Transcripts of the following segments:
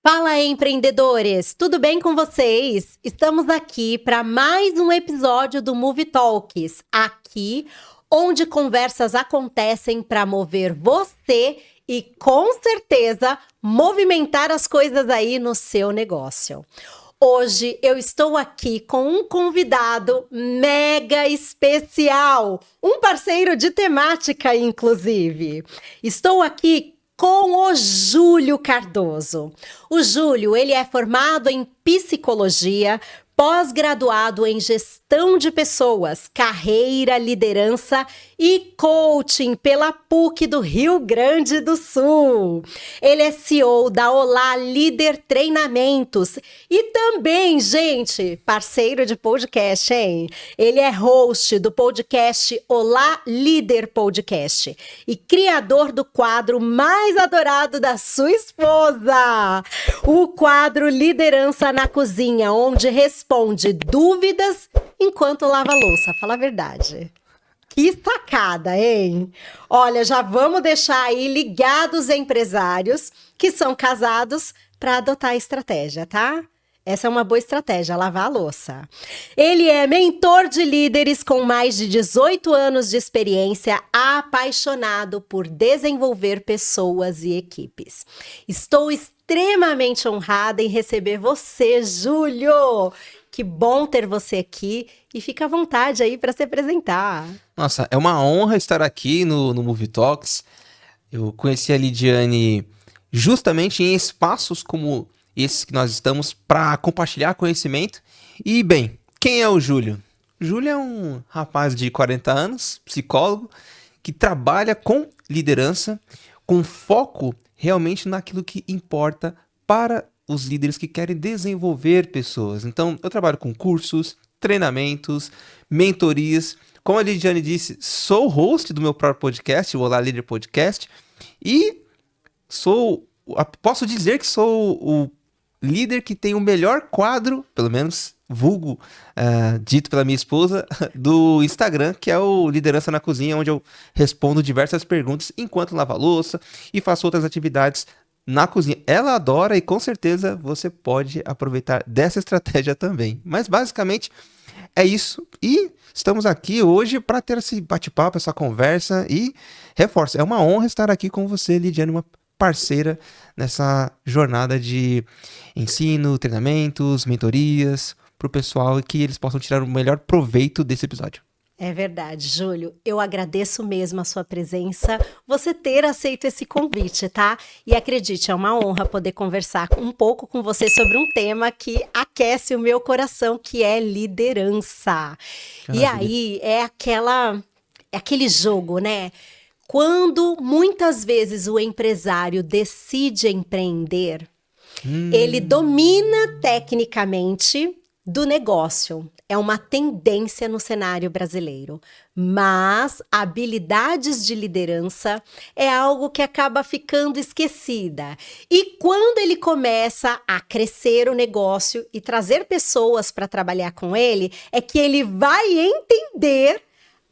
Fala aí, empreendedores! Tudo bem com vocês? Estamos aqui para mais um episódio do Movie Talks, aqui onde conversas acontecem para mover você e, com certeza, movimentar as coisas aí no seu negócio. Hoje eu estou aqui com um convidado mega especial, um parceiro de temática, inclusive. Estou aqui com o Júlio Cardoso. O Júlio, ele é formado em psicologia, pós-graduado em gestão de pessoas, carreira, liderança e coaching pela PUC do Rio Grande do Sul. Ele é CEO da Olá Líder Treinamentos e também, gente, parceiro de podcast, hein? Ele é host do podcast Olá Líder Podcast e criador do quadro mais adorado da sua esposa, o quadro Liderança na Cozinha, onde responde dúvidas enquanto lava a louça. Fala a verdade. Que sacada, hein? Olha, já vamos deixar aí ligados empresários que são casados para adotar a estratégia, tá? Essa é uma boa estratégia, lavar a louça. Ele é mentor de líderes com mais de 18 anos de experiência, apaixonado por desenvolver pessoas e equipes. Estou extremamente honrada em receber você, Júlio. Que bom ter você aqui e fica à vontade aí para se apresentar. Nossa, é uma honra estar aqui no Movie Talks. Eu conheci a Lidiane justamente em espaços como esse que nós estamos para compartilhar conhecimento. E, bem, quem é o Júlio? O Júlio é um rapaz de 40 anos, psicólogo, que trabalha com liderança, com foco realmente naquilo que importa para os líderes que querem desenvolver pessoas. Então, eu trabalho com cursos, treinamentos, mentorias. Como a Lidiane disse, sou host do meu próprio podcast, o Olá Líder Podcast, e posso dizer que sou o líder que tem o melhor quadro, pelo menos vulgo, dito pela minha esposa, do Instagram, que é o Liderança na Cozinha, onde eu respondo diversas perguntas enquanto lavo a louça e faço outras atividades na cozinha. Ela adora e com certeza você pode aproveitar dessa estratégia também. Mas basicamente é isso. E estamos aqui hoje para ter esse bate-papo, essa conversa e reforço. É uma honra estar aqui com você, Lidiane, uma parceira nessa jornada de ensino, treinamentos, mentorias para o pessoal e que eles possam tirar o melhor proveito desse episódio. É verdade, Júlio. Eu agradeço mesmo a sua presença, você ter aceito esse convite, tá? E acredite, é uma honra poder conversar um pouco com você sobre um tema que aquece o meu coração, que é liderança. Maravilha. E aí é aquele jogo, né? Quando muitas vezes o empresário decide empreender, ele domina tecnicamente do negócio. É uma tendência no cenário brasileiro, mas habilidades de liderança é algo que acaba ficando esquecida. E quando ele começa a crescer o negócio e trazer pessoas para trabalhar com ele, é que ele vai entender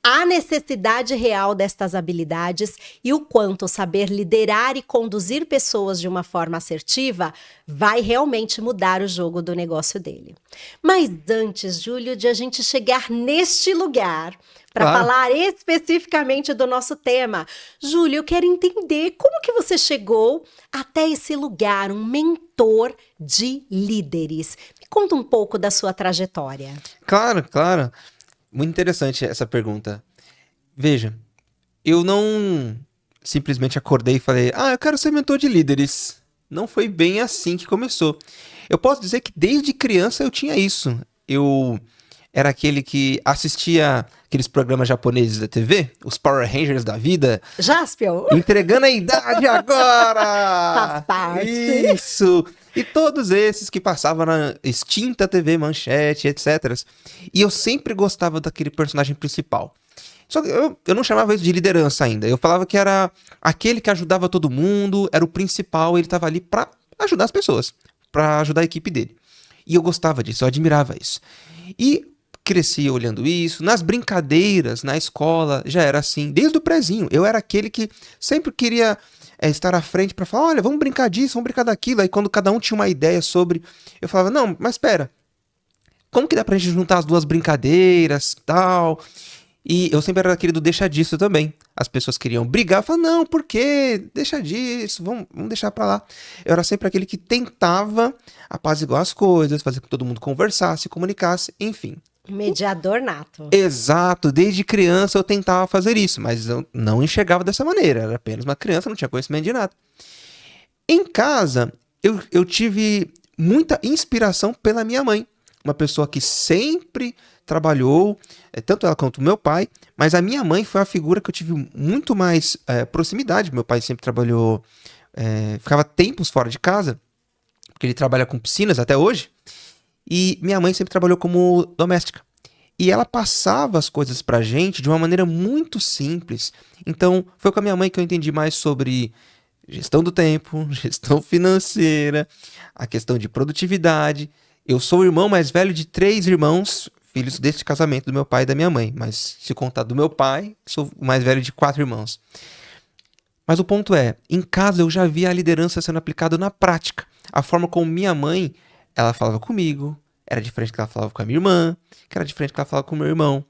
a necessidade real destas habilidades e o quanto saber liderar e conduzir pessoas de uma forma assertiva vai realmente mudar o jogo do negócio dele. Mas antes, Júlio, de a gente chegar neste lugar para falar especificamente do nosso tema, Júlio, eu quero entender como que você chegou até esse lugar, um mentor de líderes. Me conta um pouco da sua trajetória. Claro. Muito interessante essa pergunta. Veja, eu não simplesmente acordei e falei, eu quero ser mentor de líderes. Não foi bem assim que começou. Eu posso dizer que desde criança eu tinha isso. Eu era aquele que assistia aqueles programas japoneses da TV, os Power Rangers da vida. Jaspion! Entregando a idade agora! Faz parte. Isso! E todos esses que passavam na extinta TV Manchete, etc. E eu sempre gostava daquele personagem principal. Só que eu não chamava isso de liderança ainda. Eu falava que era aquele que ajudava todo mundo, era o principal, ele estava ali para ajudar as pessoas, para ajudar a equipe dele. E eu gostava disso, eu admirava isso. E cresci olhando isso. Nas brincadeiras, na escola, já era assim. Desde o prezinho, eu era aquele que sempre queria estar à frente para falar, olha, vamos brincar disso, vamos brincar daquilo. Aí quando cada um tinha uma ideia sobre, eu falava, não, mas espera, como que dá pra gente juntar as duas brincadeiras, tal? E eu sempre era aquele do deixa disso também. As pessoas queriam brigar, eu falava, não, por quê? Deixa disso, vamos deixar pra lá. Eu era sempre aquele que tentava apaziguar as coisas, fazer com que todo mundo conversasse, comunicasse, enfim. Mediador nato. Exato, desde criança eu tentava fazer isso, mas eu não enxergava dessa maneira, era apenas uma criança, não tinha conhecimento de nada. Em casa, eu tive muita inspiração pela minha mãe, uma pessoa que sempre trabalhou, tanto ela quanto meu pai, mas a minha mãe foi a figura que eu tive muito mais proximidade. Meu pai sempre trabalhou, ficava tempos fora de casa, porque ele trabalha com piscinas até hoje, e minha mãe sempre trabalhou como doméstica. E ela passava as coisas pra gente de uma maneira muito simples. Então, foi com a minha mãe que eu entendi mais sobre gestão do tempo, gestão financeira, a questão de produtividade. Eu sou o irmão mais velho de 3 irmãos, filhos deste casamento do meu pai e da minha mãe. Mas se contar do meu pai, sou o mais velho de 4 irmãos. Mas o ponto é, em casa eu já via a liderança sendo aplicada na prática. A forma como minha mãe, ela falava comigo, era diferente do que ela falava com a minha irmã, que era diferente do que ela falava com o meu irmão.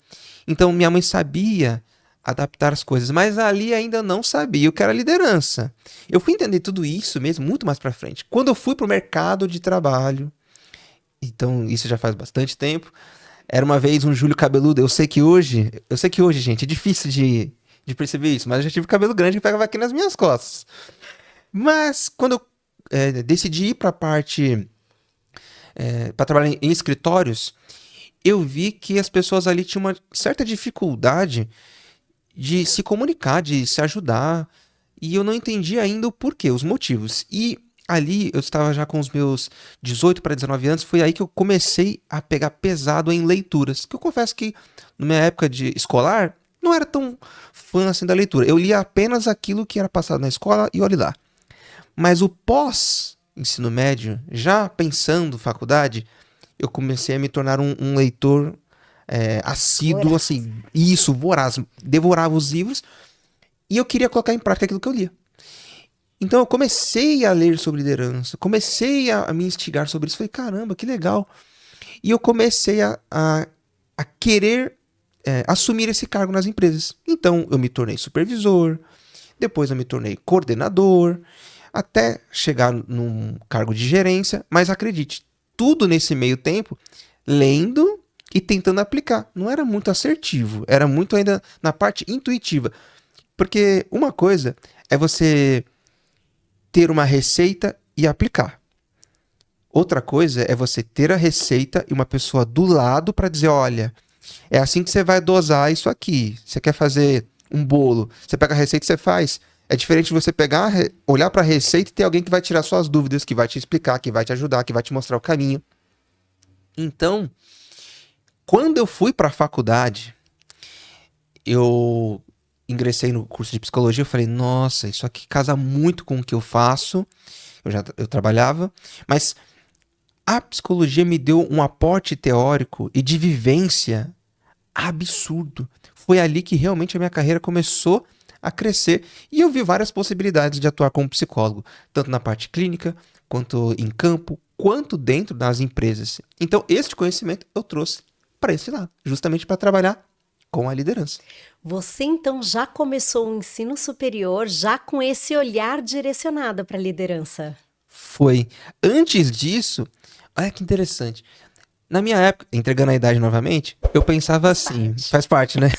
Então minha mãe sabia adaptar as coisas, mas ali ainda não sabia o que era liderança. Eu fui entender tudo isso mesmo muito mais pra frente. Quando eu fui pro mercado de trabalho, então isso já faz bastante tempo, era uma vez um Júlio cabeludo. Eu sei que hoje, gente, é difícil de perceber isso, mas eu já tive cabelo grande que pegava aqui nas minhas costas. Mas quando eu decidi ir pra parte para trabalhar em escritórios, eu vi que as pessoas ali tinham uma certa dificuldade de se comunicar, de se ajudar, e eu não entendi ainda o porquê, os motivos. E ali eu estava já com os meus 18 para 19 anos, foi aí que eu comecei a pegar pesado em leituras, que eu confesso que na minha época de escolar não era tão fã assim da leitura. Eu lia apenas aquilo que era passado na escola e olhe lá. Mas o pós-ensino médio, já pensando faculdade, eu comecei a me tornar um leitor assíduo, Voraz. assim, isso, voraz, devorava os livros e eu queria colocar em prática aquilo que eu lia. Então eu comecei a ler sobre liderança, comecei a me instigar sobre isso, falei, caramba, que legal. E eu comecei a querer assumir esse cargo nas empresas. Então eu me tornei supervisor, depois eu me tornei coordenador, até chegar num cargo de gerência, mas acredite, tudo nesse meio tempo, lendo e tentando aplicar. Não era muito assertivo, era muito ainda na parte intuitiva. Porque uma coisa é você ter uma receita e aplicar. Outra coisa é você ter a receita e uma pessoa do lado para dizer, olha, é assim que você vai dosar isso aqui. Você quer fazer um bolo, você pega a receita e você faz. É diferente de você pegar, olhar para a receita e ter alguém que vai tirar suas dúvidas, que vai te explicar, que vai te ajudar, que vai te mostrar o caminho. Então, quando eu fui para a faculdade, eu ingressei no curso de psicologia, eu falei, nossa, isso aqui casa muito com o que eu faço. Eu trabalhava, mas a psicologia me deu um aporte teórico e de vivência absurdo. Foi ali que realmente a minha carreira começou a crescer e eu vi várias possibilidades de atuar como psicólogo, tanto na parte clínica, quanto em campo, quanto dentro das empresas. Então, este conhecimento eu trouxe para esse lado, justamente para trabalhar com a liderança. Você então já começou o ensino superior já com esse olhar direcionado para a liderança? Foi. Antes disso, olha que interessante. Na minha época, entregando a idade novamente, eu pensava assim, faz parte, né?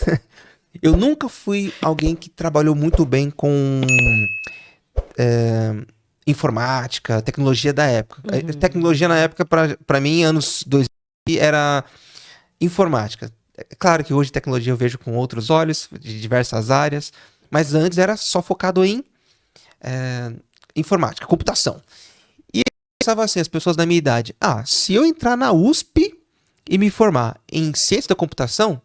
Eu nunca fui alguém que trabalhou muito bem com informática, tecnologia da época. Tecnologia na época, para mim, anos 2000, era informática. É claro que hoje tecnologia eu vejo com outros olhos, de diversas áreas, mas antes era só focado em informática, computação. E eu pensava assim, as pessoas da minha idade, se eu entrar na USP e me formar em ciência da computação,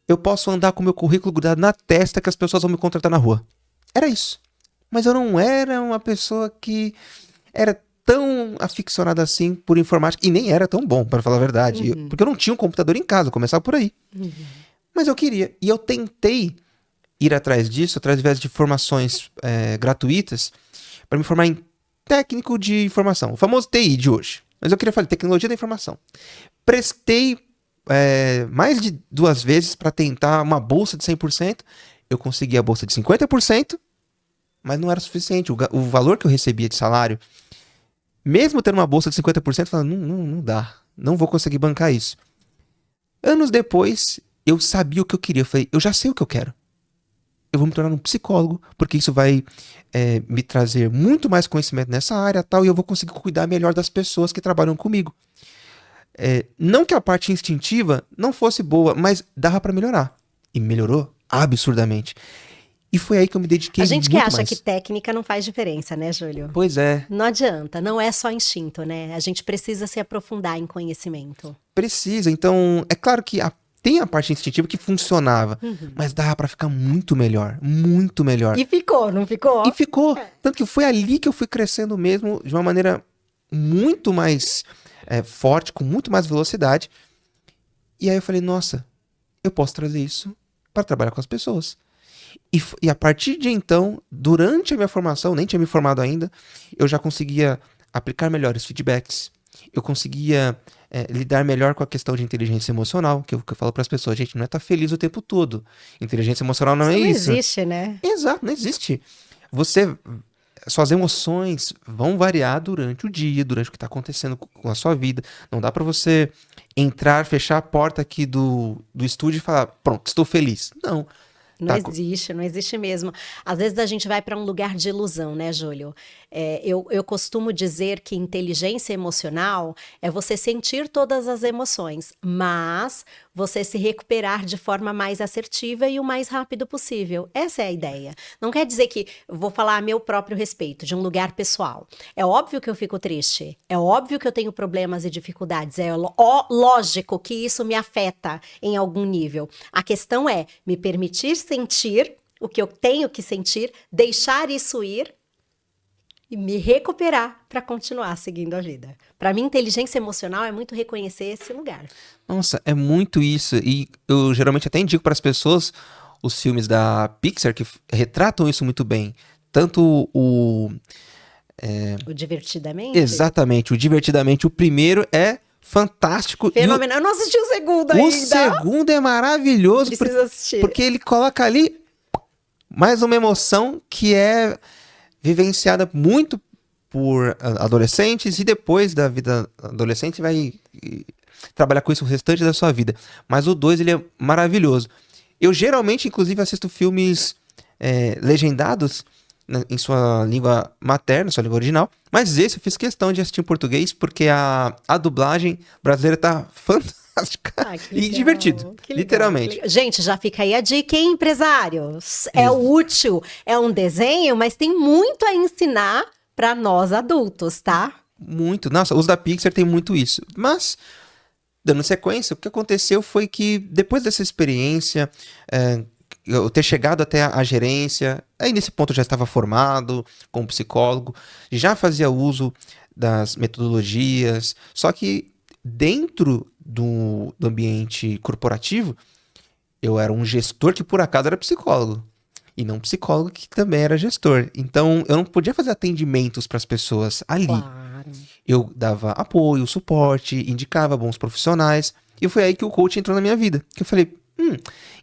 eu posso andar com meu currículo grudado na testa que as pessoas vão me contratar na rua. Era isso. Mas eu não era uma pessoa que era tão aficionado assim por informática, e nem era tão bom, para falar a verdade, porque eu não tinha um computador em casa, começava por aí. Mas eu queria, e eu tentei ir atrás disso, através de formações gratuitas, para me formar em técnico de informação, o famoso TI de hoje. Mas eu queria falar tecnologia da informação. Prestei mais de 2 vezes para tentar uma bolsa de 100%. Eu consegui a bolsa de 50%, mas não era suficiente. O valor que eu recebia de salário, mesmo tendo uma bolsa de 50%, eu falava, não dá, não vou conseguir bancar isso. Anos depois, eu sabia o que eu queria. Eu falei, eu já sei o que eu quero. Eu vou me tornar um psicólogo, porque isso vai me trazer muito mais conhecimento nessa área tal, e eu vou conseguir cuidar melhor das pessoas que trabalham comigo. Não que a parte instintiva não fosse boa, mas dava pra melhorar. E melhorou absurdamente. E foi aí que eu me dediquei muito mais. A gente que acha que técnica não faz diferença, né, Júlio? Pois é. Não adianta, não é só instinto, né? A gente precisa se aprofundar em conhecimento. Precisa. Então, é claro que tem a parte instintiva que funcionava, mas dava pra ficar muito melhor, muito melhor. E ficou, não ficou? E ficou. Tanto que foi ali que eu fui crescendo mesmo de uma maneira muito mais forte, com muito mais velocidade. E aí eu falei, nossa, eu posso trazer isso para trabalhar com as pessoas. E a partir de então, durante a minha formação, nem tinha me formado ainda, eu já conseguia aplicar melhores feedbacks, eu conseguia lidar melhor com a questão de inteligência emocional, que eu falo para as pessoas, gente, não é estar feliz o tempo todo. Inteligência emocional não é isso. Não existe, né? Exato, não existe. Suas emoções vão variar durante o dia, durante o que está acontecendo com a sua vida. Não dá para você entrar, fechar a porta aqui do estúdio e falar, pronto, estou feliz. Não. Não existe, não existe mesmo. Às vezes a gente vai para um lugar de ilusão, né, Júlio? Eu costumo dizer que inteligência emocional é você sentir todas as emoções, mas você se recuperar de forma mais assertiva e o mais rápido possível. Essa é a ideia. Não quer dizer que vou falar a meu próprio respeito, de um lugar pessoal. É óbvio que eu fico triste, é óbvio que eu tenho problemas e dificuldades, lógico que isso me afeta em algum nível. A questão é me permitir sentir o que eu tenho que sentir, deixar isso ir e me recuperar para continuar seguindo a vida. Para mim, inteligência emocional é muito reconhecer esse lugar. Nossa, é muito isso. E eu geralmente até indico para as pessoas os filmes da Pixar que retratam isso muito bem. Tanto o Divertidamente? Exatamente, o Divertidamente. O primeiro é fantástico. Fenomenal. Eu não assisti o segundo ainda. O segundo é maravilhoso. Preciso assistir. Porque ele coloca ali mais uma emoção que é vivenciada muito por adolescentes e depois da vida adolescente vai trabalhar com isso o restante da sua vida. Mas o 2, ele é maravilhoso. Eu geralmente, inclusive, assisto filmes legendados em sua língua materna, sua língua original, mas esse eu fiz questão de assistir em português porque a dublagem brasileira tá fantástica e divertido, literalmente. Gente, já fica aí a dica, hein, empresários? É útil, é um desenho, mas tem muito a ensinar para nós adultos, tá? Muito. Nossa, os da Pixar tem muito isso. Mas, dando sequência, o que aconteceu foi que depois dessa experiência, eu ter chegado até a gerência, aí nesse ponto eu já estava formado como psicólogo, já fazia uso das metodologias, só que dentro do ambiente corporativo, eu era um gestor que por acaso era psicólogo, e não um psicólogo que também era gestor. Então eu não podia fazer atendimentos para as pessoas ali. Claro. Eu dava apoio, suporte, indicava bons profissionais, e foi aí que o coach entrou na minha vida, que eu falei,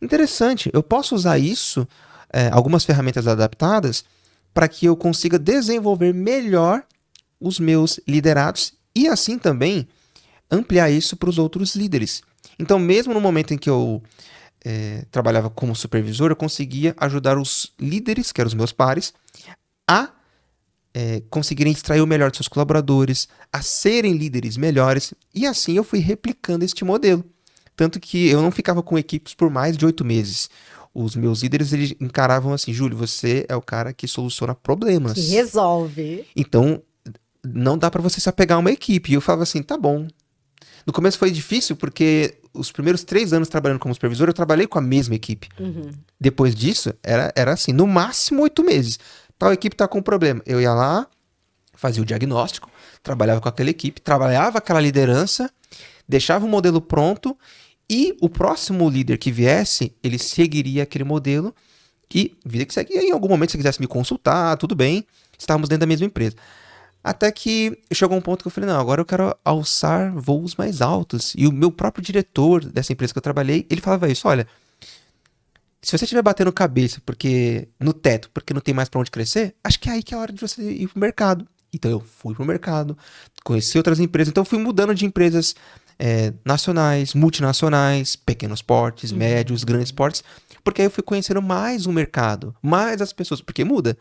interessante, eu posso usar isso, algumas ferramentas adaptadas, para que eu consiga desenvolver melhor os meus liderados e assim também ampliar isso para os outros líderes. Então, mesmo no momento em que eu trabalhava como supervisor, eu conseguia ajudar os líderes, que eram os meus pares, a conseguirem extrair o melhor dos seus colaboradores, a serem líderes melhores, e assim eu fui replicando este modelo. Tanto que eu não ficava com equipes por mais de 8 meses. Os meus líderes, eles encaravam assim, Júlio, você é o cara que soluciona problemas. Que resolve. Então, não dá pra você se apegar a uma equipe. E eu falava assim, tá bom. No começo foi difícil, porque os primeiros 3 anos trabalhando como supervisor, eu trabalhei com a mesma equipe. Depois disso, era assim, no máximo 8 meses. Tal equipe tá com um problema. Eu ia lá, fazia o diagnóstico, trabalhava com aquela equipe, trabalhava aquela liderança, deixava o modelo pronto e o próximo líder que viesse, ele seguiria aquele modelo e vida que segue. E aí, em algum momento, se quisesse me consultar, tudo bem, estávamos dentro da mesma empresa. Até que chegou um ponto que eu falei, não, agora eu quero alçar voos mais altos. E o meu próprio diretor dessa empresa que eu trabalhei, ele falava isso, olha, se você estiver batendo cabeça no teto, porque não tem mais para onde crescer, acho que é aí que é a hora de você ir pro mercado. Então eu fui pro mercado, conheci outras empresas, então eu fui mudando de empresas nacionais, multinacionais, pequenos portes, médios, grandes portes, porque aí eu fui conhecendo mais o mercado, mais as pessoas, porque muda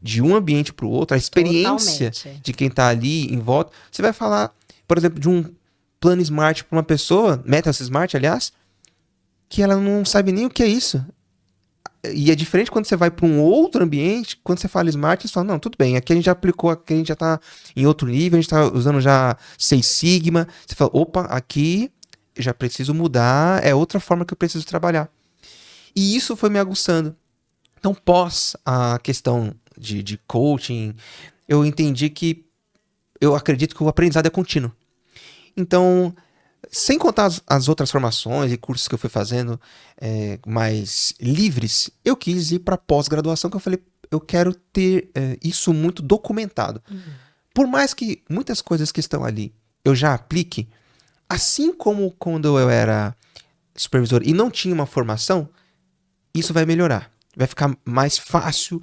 de um ambiente para o outro, a experiência de quem está ali em volta. Você vai falar, por exemplo, de um plano Smart para uma pessoa, Metas Smart, aliás, que ela não sabe nem o que é isso. E é diferente quando você vai para um outro ambiente, quando você fala Smart, você fala, não, tudo bem, aqui a gente já aplicou, aqui a gente já está em outro nível, a gente está usando já Seis Sigma. Você fala, opa, aqui eu já preciso mudar, é outra forma que eu preciso trabalhar. E isso foi me aguçando. Então, pós a questão de coaching, eu entendi que eu acredito que o aprendizado é contínuo. Então, sem contar as outras formações e cursos que eu fui fazendo mais livres, eu quis ir para pós-graduação, que eu falei, eu quero ter isso muito documentado. Por mais que muitas coisas que estão ali eu já aplique, assim como quando eu era supervisor e não tinha uma formação, isso vai melhorar. Vai ficar mais fácil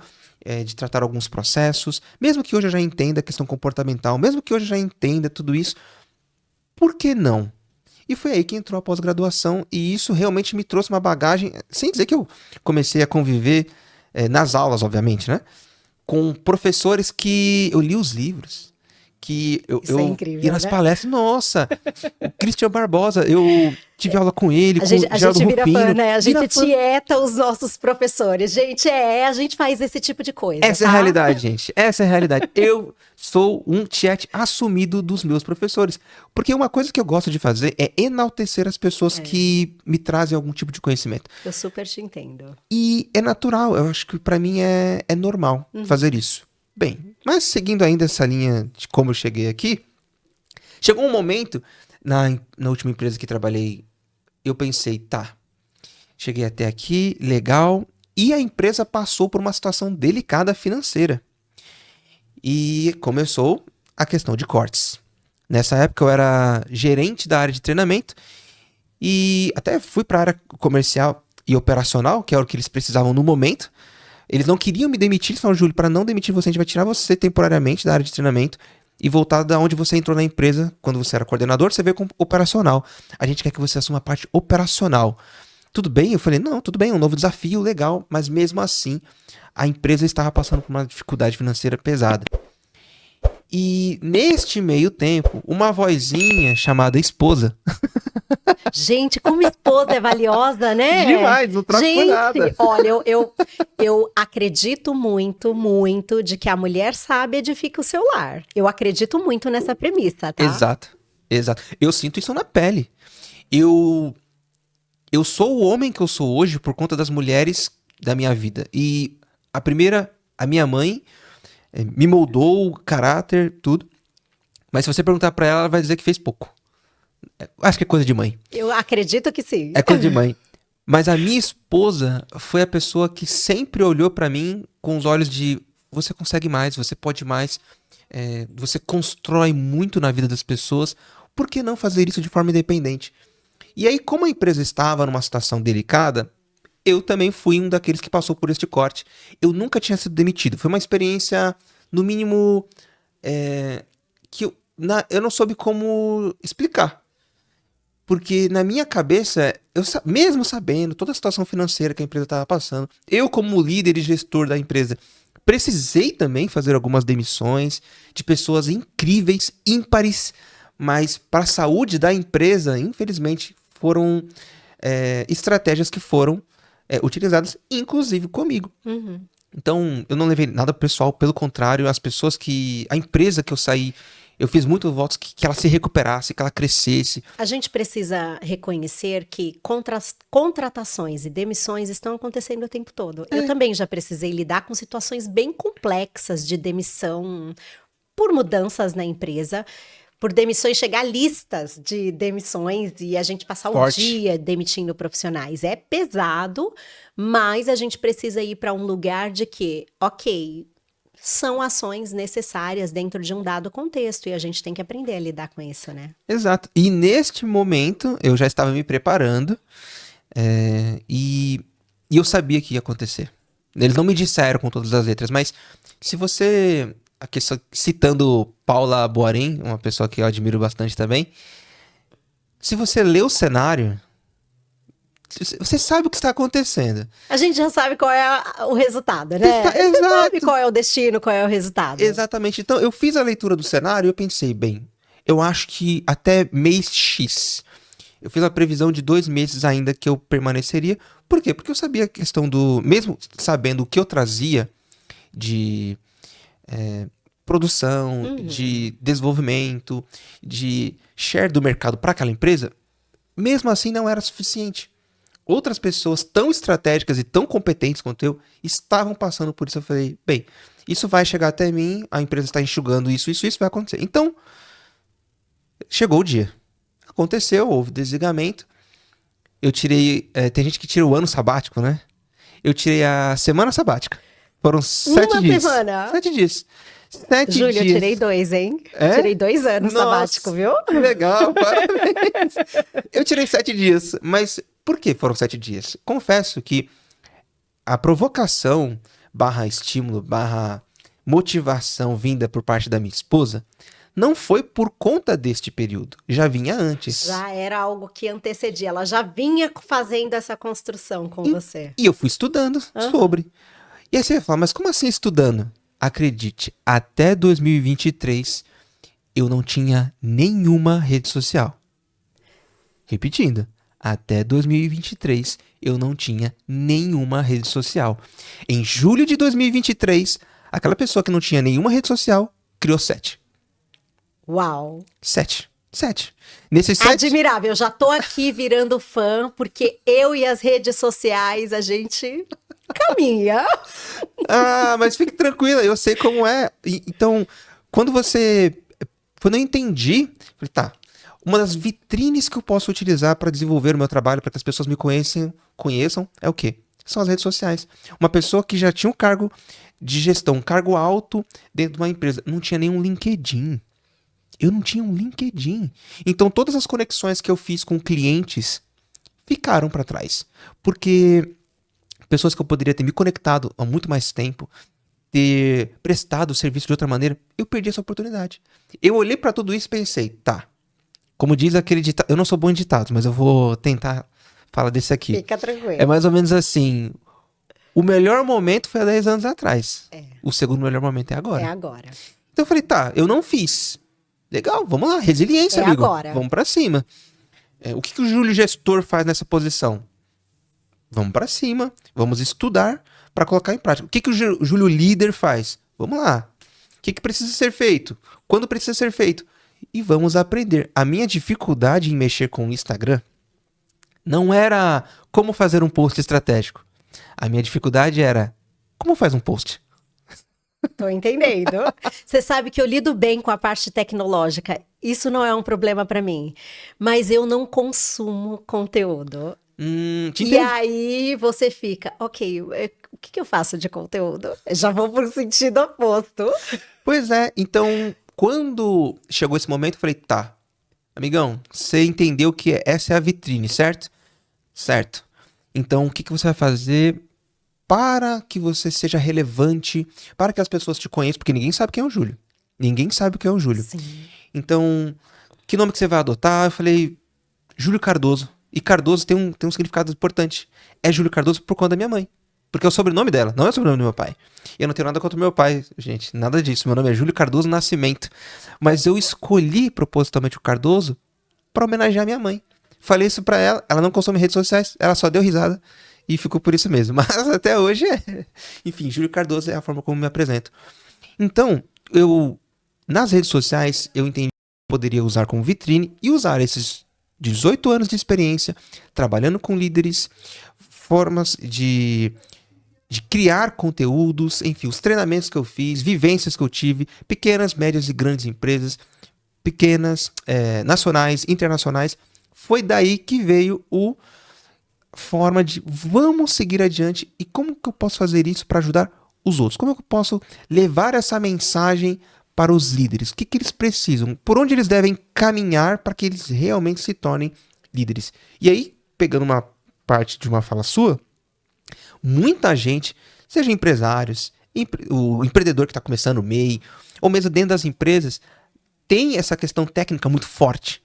de tratar alguns processos, mesmo que hoje eu já entenda a questão comportamental, mesmo que hoje eu já entenda tudo isso, por que não? E foi aí que entrou a pós-graduação, e isso realmente me trouxe uma bagagem, sem dizer que eu comecei a conviver nas aulas, obviamente, né? Com professores que eu li os livros, que eu é incrível, ia nas né? palestras, nossa, o Christian Barbosa, eu tive aula com ele, a gente vira Rufino, fã, né? A gente tieta os nossos professores. Gente, a gente faz esse tipo de coisa, Essa é a realidade, gente. Essa é a realidade. Eu sou um tiete assumido dos meus professores. Porque uma coisa que eu gosto de fazer é enaltecer as pessoas que me trazem algum tipo de conhecimento. Eu super te entendo. E é natural. Eu acho que pra mim é normal fazer isso. Bem, mas seguindo ainda essa linha de como eu cheguei aqui, chegou um momento, na última empresa que trabalhei, eu pensei, tá, cheguei até aqui, legal, e a empresa passou por uma situação delicada financeira. E começou a questão de cortes. Nessa época eu era gerente da área de treinamento e até fui para a área comercial e operacional, que era o que eles precisavam no momento. Eles não queriam me demitir, eles falaram, Júlio, para não demitir você, a gente vai tirar você temporariamente da área de treinamento e voltar da onde você entrou na empresa, quando você era coordenador, você veio como operacional. A gente quer que você assuma a parte operacional. Tudo bem? Eu falei, não, tudo bem, é um novo desafio, legal, mas mesmo assim, a empresa estava passando por uma dificuldade financeira pesada. E neste meio tempo, uma vozinha chamada esposa. Gente, como esposa é valiosa, né? Demais, não troca por nada. Olha, eu acredito muito, muito de que a mulher sábia edifica o seu lar. Eu acredito muito nessa premissa, tá? Exato. Eu sinto isso na pele. Eu sou o homem que eu sou hoje por conta das mulheres da minha vida. E a minha mãe me moldou o caráter, tudo. Mas se você perguntar pra ela vai dizer que fez pouco. Acho que é coisa de mãe. Eu acredito que sim. É coisa de mãe. Mas a minha esposa foi a pessoa que sempre olhou pra mim com os olhos de você consegue mais, você pode mais, você constrói muito na vida das pessoas, por que não fazer isso de forma independente? E aí, como a empresa estava numa situação delicada, eu também fui um daqueles que passou por este corte. Eu nunca tinha sido demitido. Foi uma experiência, no mínimo, que eu não soube como explicar. Porque na minha cabeça, mesmo sabendo toda a situação financeira que a empresa estava passando, eu como líder e gestor da empresa, precisei também fazer algumas demissões de pessoas incríveis, ímpares, mas para a saúde da empresa, infelizmente, foram estratégias que foram utilizadas, inclusive comigo. Uhum. Então, eu não levei nada pessoal, pelo contrário, a empresa que eu saí, eu fiz muitos votos que ela se recuperasse, que ela crescesse. A gente precisa reconhecer que contratações e demissões estão acontecendo o tempo todo. Eu também já precisei lidar com situações bem complexas de demissão por mudanças na empresa, por demissões, chegar listas de demissões e a gente passar o dia demitindo profissionais. É pesado, mas a gente precisa ir para um lugar de que, ok, são ações necessárias dentro de um dado contexto e a gente tem que aprender a lidar com isso, né? Exato. E neste momento, eu já estava me preparando e eu sabia que ia acontecer. Eles não me disseram com todas as letras, mas se você... Aqui citando Paula Boarim, uma pessoa que eu admiro bastante também. Se você lê o cenário, você sabe o que está acontecendo. A gente já sabe qual é o resultado, né? Exato. Você sabe qual é o destino, qual é o resultado. Exatamente. Então, eu fiz a leitura do cenário e eu pensei, bem, eu acho que até mês X. Eu fiz uma previsão de 2 meses ainda que eu permaneceria. Por quê? Porque eu sabia a questão do... Mesmo sabendo o que eu trazia de... produção, de desenvolvimento, de share do mercado para aquela empresa, mesmo assim não era suficiente. Outras pessoas tão estratégicas e tão competentes quanto eu estavam passando por isso. Eu falei, bem, isso vai chegar até mim, a empresa está enxugando isso vai acontecer. Então, chegou o dia. Aconteceu, houve desligamento. Eu tirei... tem gente que tira o ano sabático, né? Eu tirei a semana sabática. Foram 7 dias. Uma semana? 7 dias. 7 Júlia, dias. eu tirei 2, hein? Tirei 2 anos sabático, viu? Que legal, parabéns. Eu tirei 7 dias, mas por que foram 7 dias? Confesso que a provocação / estímulo / motivação vinda por parte da minha esposa não foi por conta deste período, já vinha antes. Já era algo que antecedia, ela já vinha fazendo essa construção com você. E eu fui estudando sobre. E aí você vai falar, mas como assim estudando? Acredite, até 2023 eu não tinha nenhuma rede social. Repetindo, até 2023 eu não tinha nenhuma rede social. Em julho de 2023, aquela pessoa que não tinha nenhuma rede social criou 7. Uau! 7. Nesses 7... Admirável, eu já tô aqui virando fã, porque eu e as redes sociais, a gente... caminha. Mas fique tranquila, eu sei como é. Então, quando eu entendi, falei, tá, uma das vitrines que eu posso utilizar para desenvolver o meu trabalho, para que as pessoas me conheçam, é o quê? São as redes sociais. Uma pessoa que já tinha um cargo de gestão, um cargo alto dentro de uma empresa, não tinha nenhum LinkedIn. Eu não tinha um LinkedIn. Então, todas as conexões que eu fiz com clientes ficaram para trás. Porque... pessoas que eu poderia ter me conectado há muito mais tempo, ter prestado o serviço de outra maneira, eu perdi essa oportunidade. Eu olhei pra tudo isso e pensei, tá, como diz aquele ditado, eu não sou bom em ditados, mas eu vou tentar falar desse aqui. Fica tranquilo. É mais ou menos assim, o melhor momento foi há 10 anos atrás. O segundo melhor momento é agora. É agora. Então eu falei, tá, eu não fiz. Legal, vamos lá, resiliência, amigo. Agora. Vamos pra cima. O que o Júlio gestor faz nessa posição? Vamos pra cima, vamos estudar para colocar em prática. O que o Júlio líder faz? Vamos lá. O que precisa ser feito? Quando precisa ser feito? E vamos aprender. A minha dificuldade em mexer com o Instagram não era como fazer um post estratégico. A minha dificuldade era como faz um post. Tô entendendo. Você sabe que eu lido bem com a parte tecnológica. Isso não é um problema para mim. Mas eu não consumo conteúdo. E aí você fica, ok, o que eu faço de conteúdo? Eu já vou pro sentido oposto. Pois é, então quando chegou esse momento eu falei, tá, amigão, você entendeu que essa é a vitrine, certo? Certo. Então o que você vai fazer para que você seja relevante, para que as pessoas te conheçam, porque ninguém sabe quem é o Júlio. Ninguém sabe quem é o Júlio. Sim. Então, que nome que você vai adotar? Eu falei, Júlio Cardoso. E Cardoso tem um significado importante. É Júlio Cardoso por conta da minha mãe. Porque é o sobrenome dela, não é o sobrenome do meu pai. Eu não tenho nada contra o meu pai, gente. Nada disso. Meu nome é Júlio Cardoso Nascimento. Mas eu escolhi propositalmente o Cardoso para homenagear minha mãe. Falei isso pra ela. Ela não consome redes sociais. Ela só deu risada. E ficou por isso mesmo. Mas até hoje é... Enfim, Júlio Cardoso é a forma como me apresento. Então, nas redes sociais, eu entendi que eu poderia usar como vitrine e usar esses 18 anos de experiência, trabalhando com líderes, formas de de criar conteúdos, enfim, os treinamentos que eu fiz, vivências que eu tive, pequenas, médias e grandes empresas, pequenas, nacionais, internacionais. Foi daí que veio o forma de vamos seguir adiante e como que eu posso fazer isso para ajudar os outros? Como que eu posso levar essa mensagem para os líderes? O que eles precisam? Por onde eles devem caminhar para que eles realmente se tornem líderes? E aí, pegando uma parte de uma fala sua, muita gente, seja empresários, o empreendedor que está começando o MEI, ou mesmo dentro das empresas, tem essa questão técnica muito forte.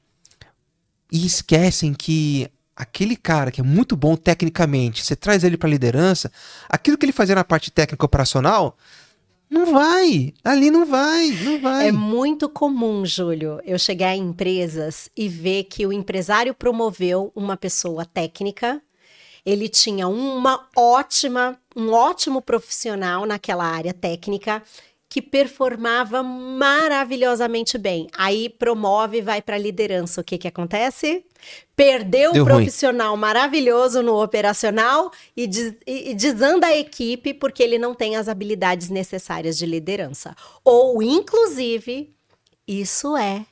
E esquecem que aquele cara que é muito bom tecnicamente, você traz ele para a liderança, aquilo que ele fazia na parte técnica operacional, não vai, ali não vai. É muito comum, Júlio, eu chegar em empresas e ver que o empresário promoveu uma pessoa técnica, ele tinha um ótimo profissional naquela área técnica que performava maravilhosamente bem. Aí promove e vai para a liderança. O que acontece? Perdeu o profissional maravilhoso no operacional e desanda a equipe porque ele não tem as habilidades necessárias de liderança. Ou, inclusive, isso é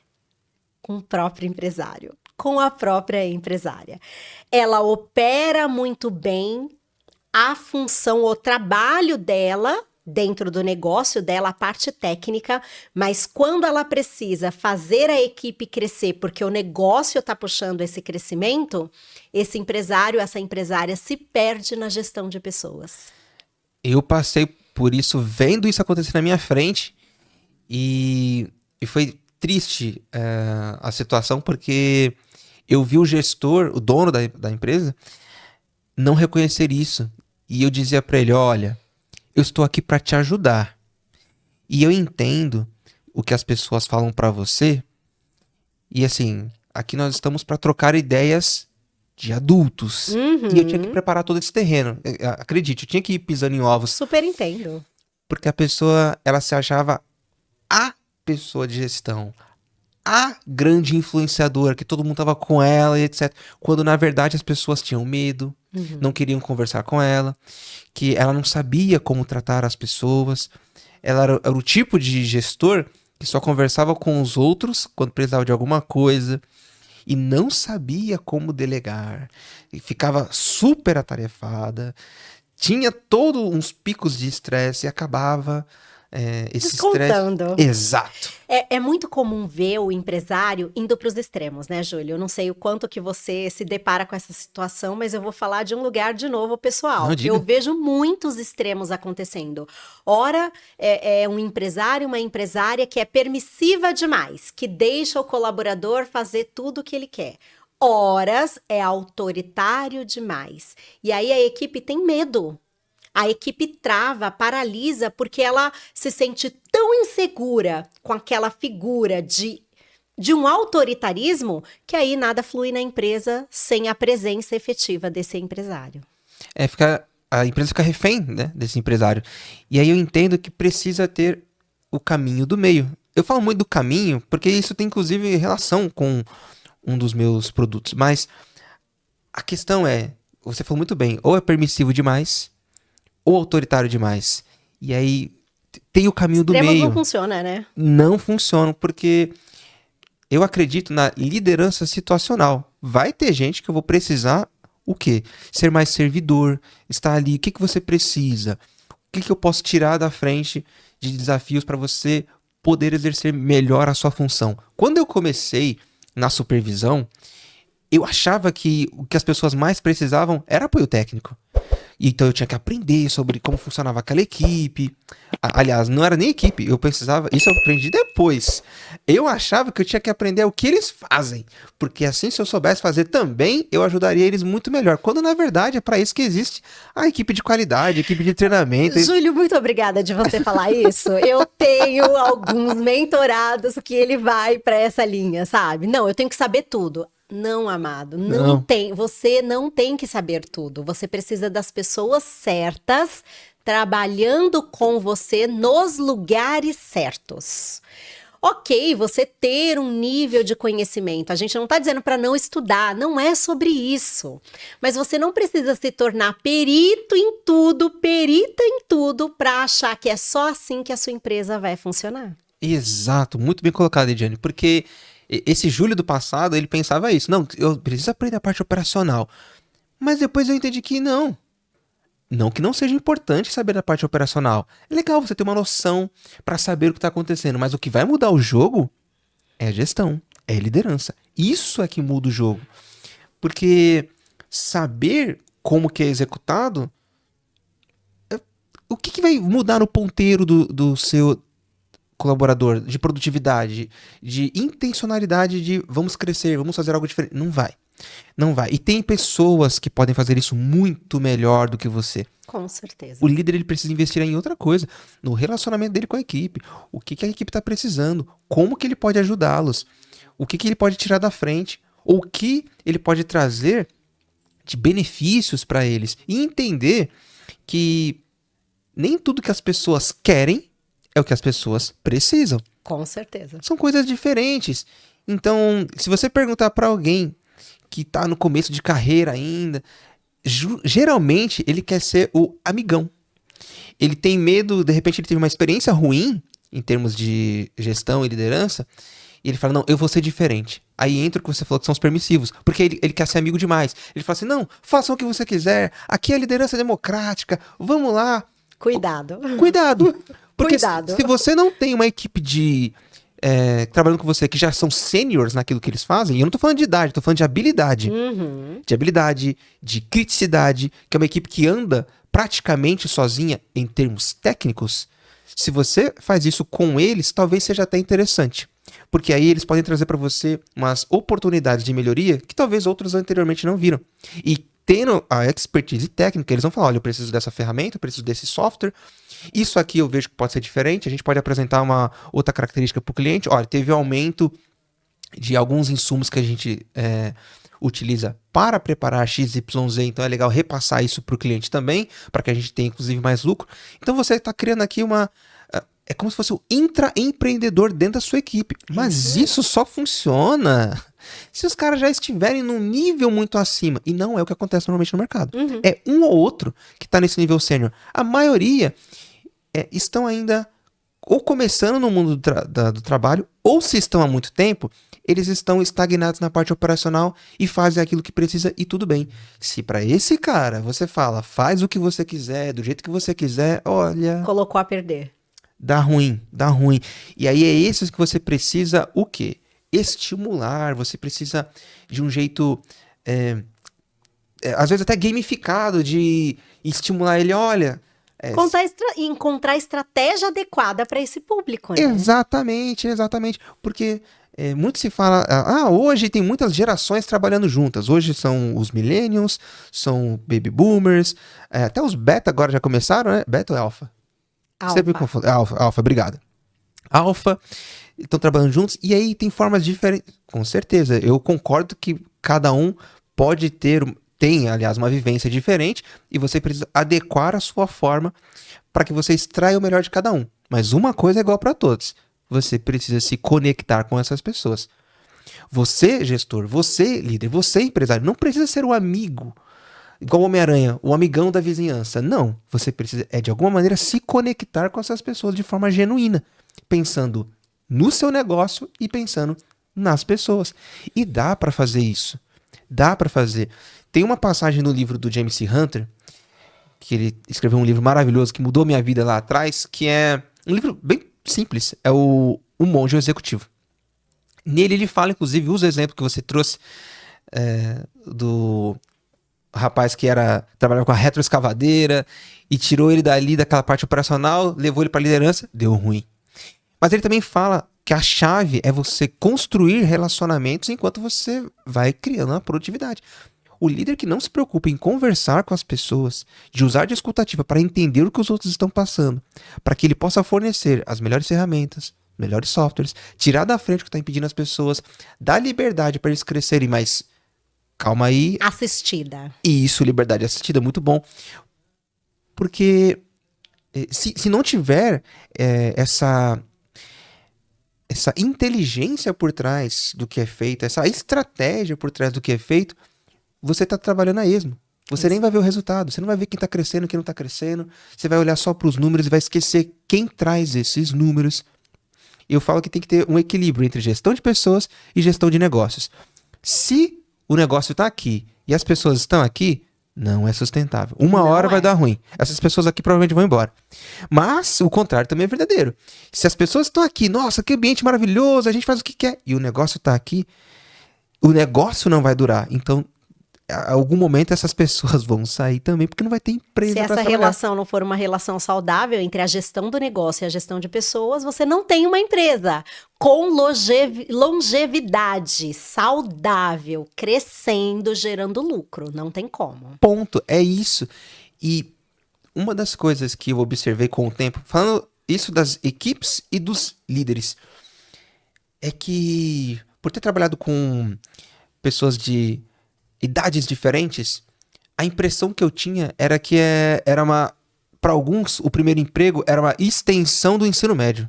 com o próprio empresário, com a própria empresária. Ela opera muito bem a função, o trabalho dela dentro do negócio dela, a parte técnica, mas quando ela precisa fazer a equipe crescer, porque o negócio está puxando esse crescimento, esse empresário, essa empresária se perde na gestão de pessoas. Eu passei por isso, vendo isso acontecer na minha frente, e foi triste a situação, porque eu vi o gestor, o dono da empresa, não reconhecer isso. E eu dizia para ele, olha, eu estou aqui para te ajudar. E eu entendo o que as pessoas falam para você. E assim, aqui nós estamos para trocar ideias de adultos. Uhum. E eu tinha que preparar todo esse terreno. Acredite, eu tinha que ir pisando em ovos. Super entendo. Porque a pessoa, ela se achava a pessoa de gestão, a grande influenciadora, que todo mundo tava com ela e etc. Quando na verdade as pessoas tinham medo, não queriam conversar com ela, que ela não sabia como tratar as pessoas. Ela era o tipo de gestor que só conversava com os outros quando precisava de alguma coisa e não sabia como delegar. E ficava super atarefada, tinha todos uns picos de estresse e acabava esse Descontando. estresse. Exato. É muito comum ver o empresário indo para os extremos, né, Júlio? Eu não sei o quanto que você se depara com essa situação, mas eu vou falar de um lugar de novo, pessoal. Não, diga. Eu vejo muitos extremos acontecendo. Ora, é um empresário, uma empresária que é permissiva demais, que deixa o colaborador fazer tudo o que ele quer. Horas é autoritário demais. E aí a equipe tem medo. A equipe trava, paralisa, porque ela se sente tão insegura com aquela figura de um autoritarismo que aí nada flui na empresa sem a presença efetiva desse empresário. A empresa fica refém, né, desse empresário. E aí eu entendo que precisa ter o caminho do meio. Eu falo muito do caminho porque isso tem inclusive relação com um dos meus produtos. Mas a questão é, você falou muito bem, ou é permissivo demais ou autoritário demais. E aí tem o caminho do meio. Extremos não funciona, né? Não funcionam, porque eu acredito na liderança situacional. Vai ter gente que eu vou precisar o quê? Ser mais servidor, estar ali. O que você precisa? O que eu posso tirar da frente de desafios para você poder exercer melhor a sua função? Quando eu comecei na supervisão, eu achava que o que as pessoas mais precisavam era apoio técnico. Então eu tinha que aprender sobre como funcionava aquela equipe. Aliás, não era nem equipe, eu precisava... Isso eu aprendi depois. Eu achava que eu tinha que aprender o que eles fazem. Porque assim, se eu soubesse fazer também, eu ajudaria eles muito melhor. Quando na verdade é para isso que existe a equipe de qualidade, a equipe de treinamento. Júlio, muito obrigada de você falar isso. Eu tenho alguns mentorados que ele vai para essa linha, sabe? Não, eu tenho que saber tudo. Não, amado, não tem. Você não tem que saber tudo. Você precisa das pessoas certas trabalhando com você nos lugares certos. Ok, você ter um nível de conhecimento. A gente não tá dizendo para não estudar, não é sobre isso. Mas você não precisa se tornar perito em tudo, perita em tudo, para achar que é só assim que a sua empresa vai funcionar. Exato, muito bem colocado, Ediane, porque esse Júlio do passado, ele pensava isso. Não, eu preciso aprender a parte operacional. Mas depois eu entendi que não. Não que não seja importante saber da parte operacional. É legal você ter uma noção para saber o que está acontecendo, mas o que vai mudar o jogo é a gestão, é a liderança. Isso é que muda o jogo. Porque saber como que é executado, o que vai mudar no ponteiro do seu colaborador, de produtividade, de intencionalidade de vamos crescer, vamos fazer algo diferente? Não vai. Não vai. E tem pessoas que podem fazer isso muito melhor do que você. Com certeza. O líder ele precisa investir em outra coisa, no relacionamento dele com a equipe. O que a equipe está precisando, como que ele pode ajudá-los, o que ele pode tirar da frente, ou o que ele pode trazer de benefícios para eles. E entender que nem tudo que as pessoas querem é o que as pessoas precisam. Com certeza. São coisas diferentes. Então, se você perguntar para alguém que está no começo de carreira ainda, geralmente ele quer ser o amigão. Ele tem medo, de repente ele teve uma experiência ruim em termos de gestão e liderança, e ele fala, não, eu vou ser diferente. Aí entra o que você falou, que são os permissivos, porque ele quer ser amigo demais. Ele fala assim, não, façam o que você quiser, aqui é a liderança democrática, vamos lá. Cuidado. Cuidado. Porque Cuidado. se você não tem uma equipe de trabalhando com você que já são seniors naquilo que eles fazem, e eu não tô falando de idade, tô falando de habilidade. Uhum. De habilidade, de criticidade, que é uma equipe que anda praticamente sozinha em termos técnicos. Se você faz isso com eles, talvez seja até interessante. Porque aí eles podem trazer para você umas oportunidades de melhoria que talvez outros anteriormente não viram. E tendo a expertise técnica, eles vão falar, olha, eu preciso dessa ferramenta, eu preciso desse software, isso aqui eu vejo que pode ser diferente, a gente pode apresentar uma outra característica para o cliente, olha, teve aumento de alguns insumos que a gente utiliza para preparar XYZ, então é legal repassar isso para o cliente também, para que a gente tenha inclusive mais lucro. Então você está criando aqui é como se fosse um intraempreendedor dentro da sua equipe. Mas isso só funciona se os caras já estiverem num nível muito acima. E não é o que acontece normalmente no mercado. Uhum. É um ou outro que está nesse nível sênior. A maioria estão ainda ou começando no mundo do trabalho, ou se estão há muito tempo, eles estão estagnados na parte operacional e fazem aquilo que precisa e tudo bem. Se para esse cara você fala, faz o que você quiser, do jeito que você quiser, olha... Colocou a perder. Dá ruim, dá ruim. E aí é esses que você precisa o quê? Estimular, você precisa de um jeito, às vezes até gamificado, de estimular ele, olha... Encontrar a estratégia adequada para esse público, né? Exatamente, exatamente. Porque muito se fala, hoje tem muitas gerações trabalhando juntas. Hoje são os millennials, são baby boomers, até os beta agora já começaram, né? Beta ou alpha? Sempre confundo. Alfa, obrigado. Alfa, estão trabalhando juntos, e aí tem formas diferentes. Com certeza, eu concordo que cada um pode tem, aliás, uma vivência diferente, e você precisa adequar a sua forma para que você extraia o melhor de cada um. Mas uma coisa é igual para todos. Você precisa se conectar com essas pessoas. Você, gestor, você, líder, você, empresário, não precisa ser um amigo igual o Homem-Aranha, o amigão da vizinhança. Não, você precisa, de alguma maneira, se conectar com essas pessoas de forma genuína, pensando no seu negócio e pensando nas pessoas. E dá para fazer isso. Dá para fazer. Tem uma passagem no livro do James C. Hunter, que ele escreveu um livro maravilhoso que mudou minha vida lá atrás, que é um livro bem simples, é o Monge Executivo. Nele ele fala, inclusive, usa o exemplo que você trouxe do rapaz que trabalhava com a retroescavadeira e tirou ele dali daquela parte operacional, levou ele para liderança, deu ruim. Mas ele também fala que a chave é você construir relacionamentos enquanto você vai criando uma produtividade. O líder que não se preocupa em conversar com as pessoas, de usar de escutativa para entender o que os outros estão passando, para que ele possa fornecer as melhores ferramentas, melhores softwares, tirar da frente o que está impedindo as pessoas, dar liberdade para eles crescerem, mas calma aí. Assistida. Isso, liberdade assistida, muito bom. Porque se não tiver essa inteligência por trás do que é feito, essa estratégia por trás do que é feito, você tá trabalhando a esmo. Você nem vai ver o resultado, você não vai ver quem tá crescendo, quem não tá crescendo. Você vai olhar só pros números e vai esquecer quem traz esses números. Eu falo que tem que ter um equilíbrio entre gestão de pessoas e gestão de negócios. Se o negócio tá aqui e as pessoas estão aqui, não é sustentável. Uma hora vai dar ruim. Essas pessoas aqui provavelmente vão embora. Mas o contrário também é verdadeiro. Se as pessoas estão aqui, nossa, que ambiente maravilhoso, a gente faz o que quer, e o negócio tá aqui, o negócio não vai durar. Então, a algum momento essas pessoas vão sair também, porque não vai ter empresa Se para essa trabalhar. relação não for uma relação saudável entre a gestão do negócio e a gestão de pessoas, você não tem uma empresa com longevidade, saudável, crescendo, gerando lucro. Não tem como. Ponto, é isso. E uma das coisas que eu observei com o tempo, falando isso das equipes e dos líderes, é que por ter trabalhado com pessoas de idades diferentes, a impressão que eu tinha era que para alguns, o primeiro emprego era uma extensão do ensino médio.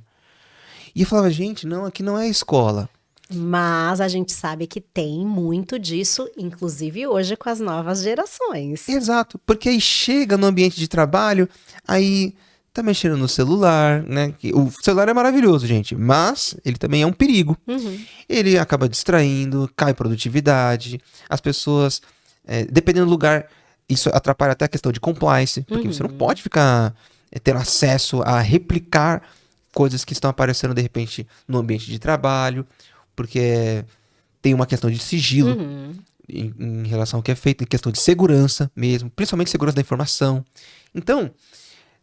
E eu falava, gente, não, aqui não é escola. Mas a gente sabe que tem muito disso, inclusive hoje com as novas gerações. Exato, porque aí chega no ambiente de trabalho, aí tá mexendo no celular, né? O celular é maravilhoso, gente, mas ele também é um perigo. Ele acaba distraindo, cai produtividade, as pessoas, dependendo do lugar, isso atrapalha até a questão de compliance, porque você não pode ficar tendo acesso a replicar coisas que estão aparecendo de repente no ambiente de trabalho, porque tem uma questão de sigilo em relação ao que é feito, em questão de segurança mesmo, principalmente segurança da informação. Então,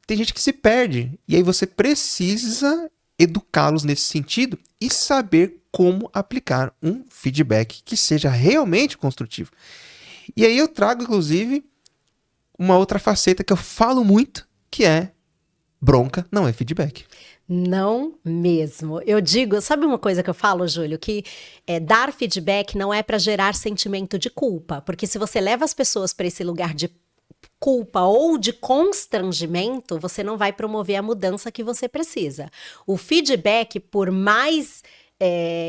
tem gente que se perde, e aí você precisa educá-los nesse sentido e saber como aplicar um feedback que seja realmente construtivo. E aí eu trago, inclusive, uma outra faceta que eu falo muito, que é bronca não é feedback. Não mesmo. Eu digo, sabe uma coisa que eu falo, Júlio? Que dar feedback não é para gerar sentimento de culpa, porque se você leva as pessoas para esse lugar de culpa ou de constrangimento, você não vai promover a mudança que você precisa. O feedback, por mais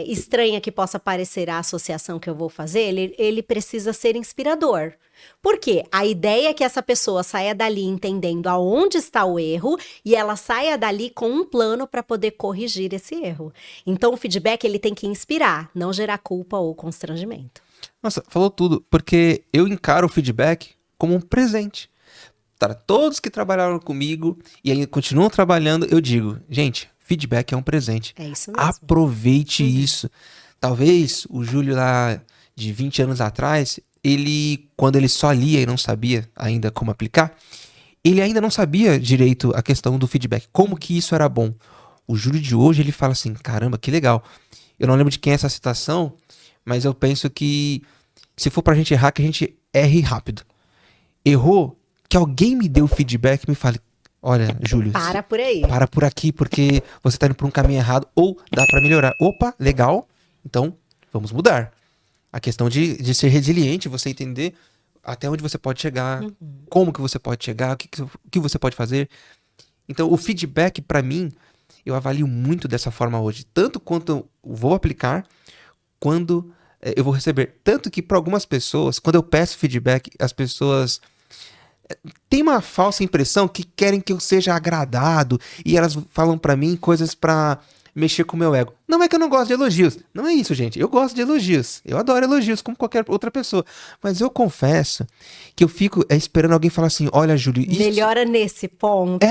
estranha que possa parecer a associação que eu vou fazer, ele precisa ser inspirador. Por quê? A ideia é que essa pessoa saia dali entendendo aonde está o erro e ela saia dali com um plano para poder corrigir esse erro. Então, o feedback ele tem que inspirar, não gerar culpa ou constrangimento. Nossa, falou tudo, porque eu encaro o feedback como um presente. Para todos que trabalharam comigo e ainda continuam trabalhando, eu digo, gente, feedback é um presente. É isso mesmo. Aproveite isso. Talvez o Júlio lá de 20 anos atrás, quando ele só lia e não sabia ainda como aplicar, ele ainda não sabia direito a questão do feedback, como que isso era bom. O Júlio de hoje, ele fala assim, caramba, que legal. Eu não lembro de quem é essa citação, mas eu penso que se for pra gente errar, que a gente erre rápido. Errou, que alguém me dê o feedback e me fale, olha, Júlio, Para por aí. para por aqui, porque você tá indo por um caminho errado, ou dá pra melhorar. Opa, legal, então vamos mudar. A questão de ser resiliente, você entender até onde você pode chegar, como que você pode chegar, o que você pode fazer. Então, o feedback, pra mim, eu avalio muito dessa forma hoje. Tanto quanto eu vou aplicar, quando eu vou receber. Tanto que, para algumas pessoas, quando eu peço feedback, as pessoas têm uma falsa impressão que querem que eu seja agradado e elas falam pra mim coisas pra mexer com o meu ego. Não é que eu não gosto de elogios. Não é isso, gente. Eu gosto de elogios. Eu adoro elogios, como qualquer outra pessoa. Mas eu confesso que eu fico esperando alguém falar assim, olha, Júlio, isso... Melhora nesse ponto.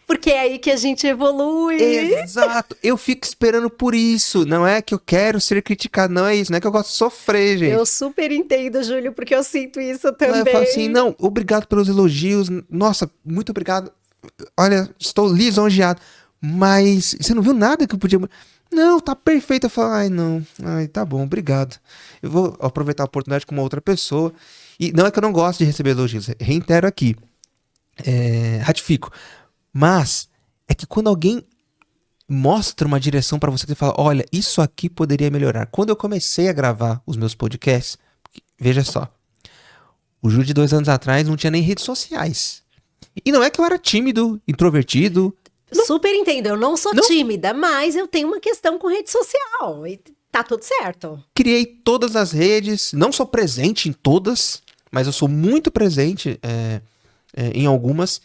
Porque é aí que a gente evolui. Exato. Eu fico esperando por isso. Não é que eu quero ser criticado. Não é isso. Não é que eu gosto de sofrer, gente. Eu super entendo, Júlio, porque eu sinto isso também. Eu falo assim, não, obrigado pelos elogios. Nossa, muito obrigado. Olha, estou lisonjeado. Mas você não viu nada que eu podia... Não, tá perfeito. Eu falo, ai, não. Ai, tá bom, obrigado. Eu vou aproveitar a oportunidade com uma outra pessoa. E não é que eu não gosto de receber elogios. Reitero aqui. Ratifico. Mas é que quando alguém mostra uma direção pra você, que você fala, olha, isso aqui poderia melhorar. Quando eu comecei a gravar os meus podcasts, veja só, o Júlio de 2 anos atrás não tinha nem redes sociais. E não é que eu era tímido, introvertido. Super entendo, eu não sou tímida, mas eu tenho uma questão com rede social e tá tudo certo. Criei todas as redes, não sou presente em todas, mas eu sou muito presente em algumas.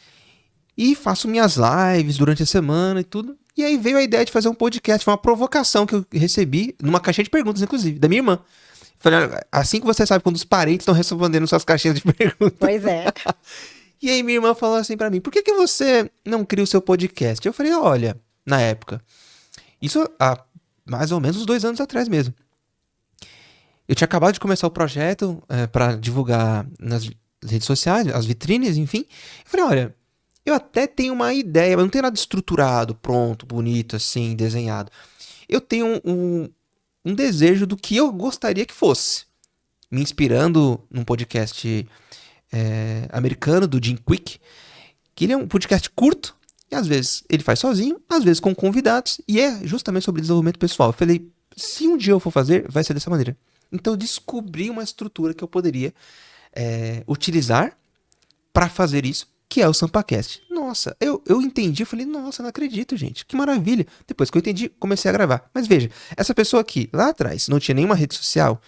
E faço minhas lives durante a semana e tudo. E aí veio a ideia de fazer um podcast, foi uma provocação que eu recebi, numa caixinha de perguntas, inclusive, da minha irmã. Falei, olha, assim que você sabe quando os parentes estão respondendo suas caixinhas de perguntas. Pois é. E aí minha irmã falou assim pra mim, por que você não cria o seu podcast? Eu falei, olha, na época, isso há mais ou menos uns 2 anos atrás mesmo. Eu tinha acabado de começar o projeto pra divulgar nas redes sociais, as vitrines, enfim. Eu falei, olha, eu até tenho uma ideia, mas não tenho nada estruturado, pronto, bonito, assim, desenhado. Eu tenho um desejo do que eu gostaria que fosse. Me inspirando num podcast americano, do Jim Quick, que ele é um podcast curto, e às vezes ele faz sozinho, às vezes com convidados, e é justamente sobre desenvolvimento pessoal. Eu falei, se um dia eu for fazer, vai ser dessa maneira. Então eu descobri uma estrutura que eu poderia utilizar para fazer isso, que é o SampaCast. Nossa, eu entendi, eu falei, nossa, não acredito, gente, que maravilha. Depois que eu entendi, comecei a gravar. Mas veja, essa pessoa aqui, lá atrás, não tinha nenhuma rede social,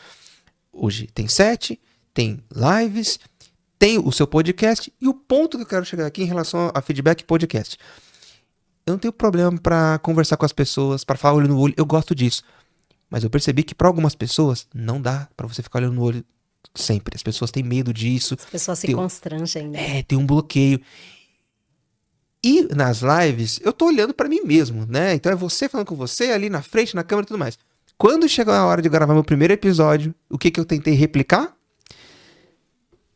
hoje tem 7, tem lives, tem o seu podcast, e o ponto que eu quero chegar aqui em relação a feedback podcast. Eu não tenho problema para conversar com as pessoas, para falar olho no olho, eu gosto disso. Mas eu percebi que para algumas pessoas não dá para você ficar olhando no olho sempre. As pessoas têm medo disso. As pessoas se constrangem, né? Tem um bloqueio. E nas lives, eu tô olhando pra mim mesmo, né? Então é você falando com você, ali na frente, na câmera e tudo mais. Quando chegou a hora de gravar meu primeiro episódio, o que eu tentei replicar?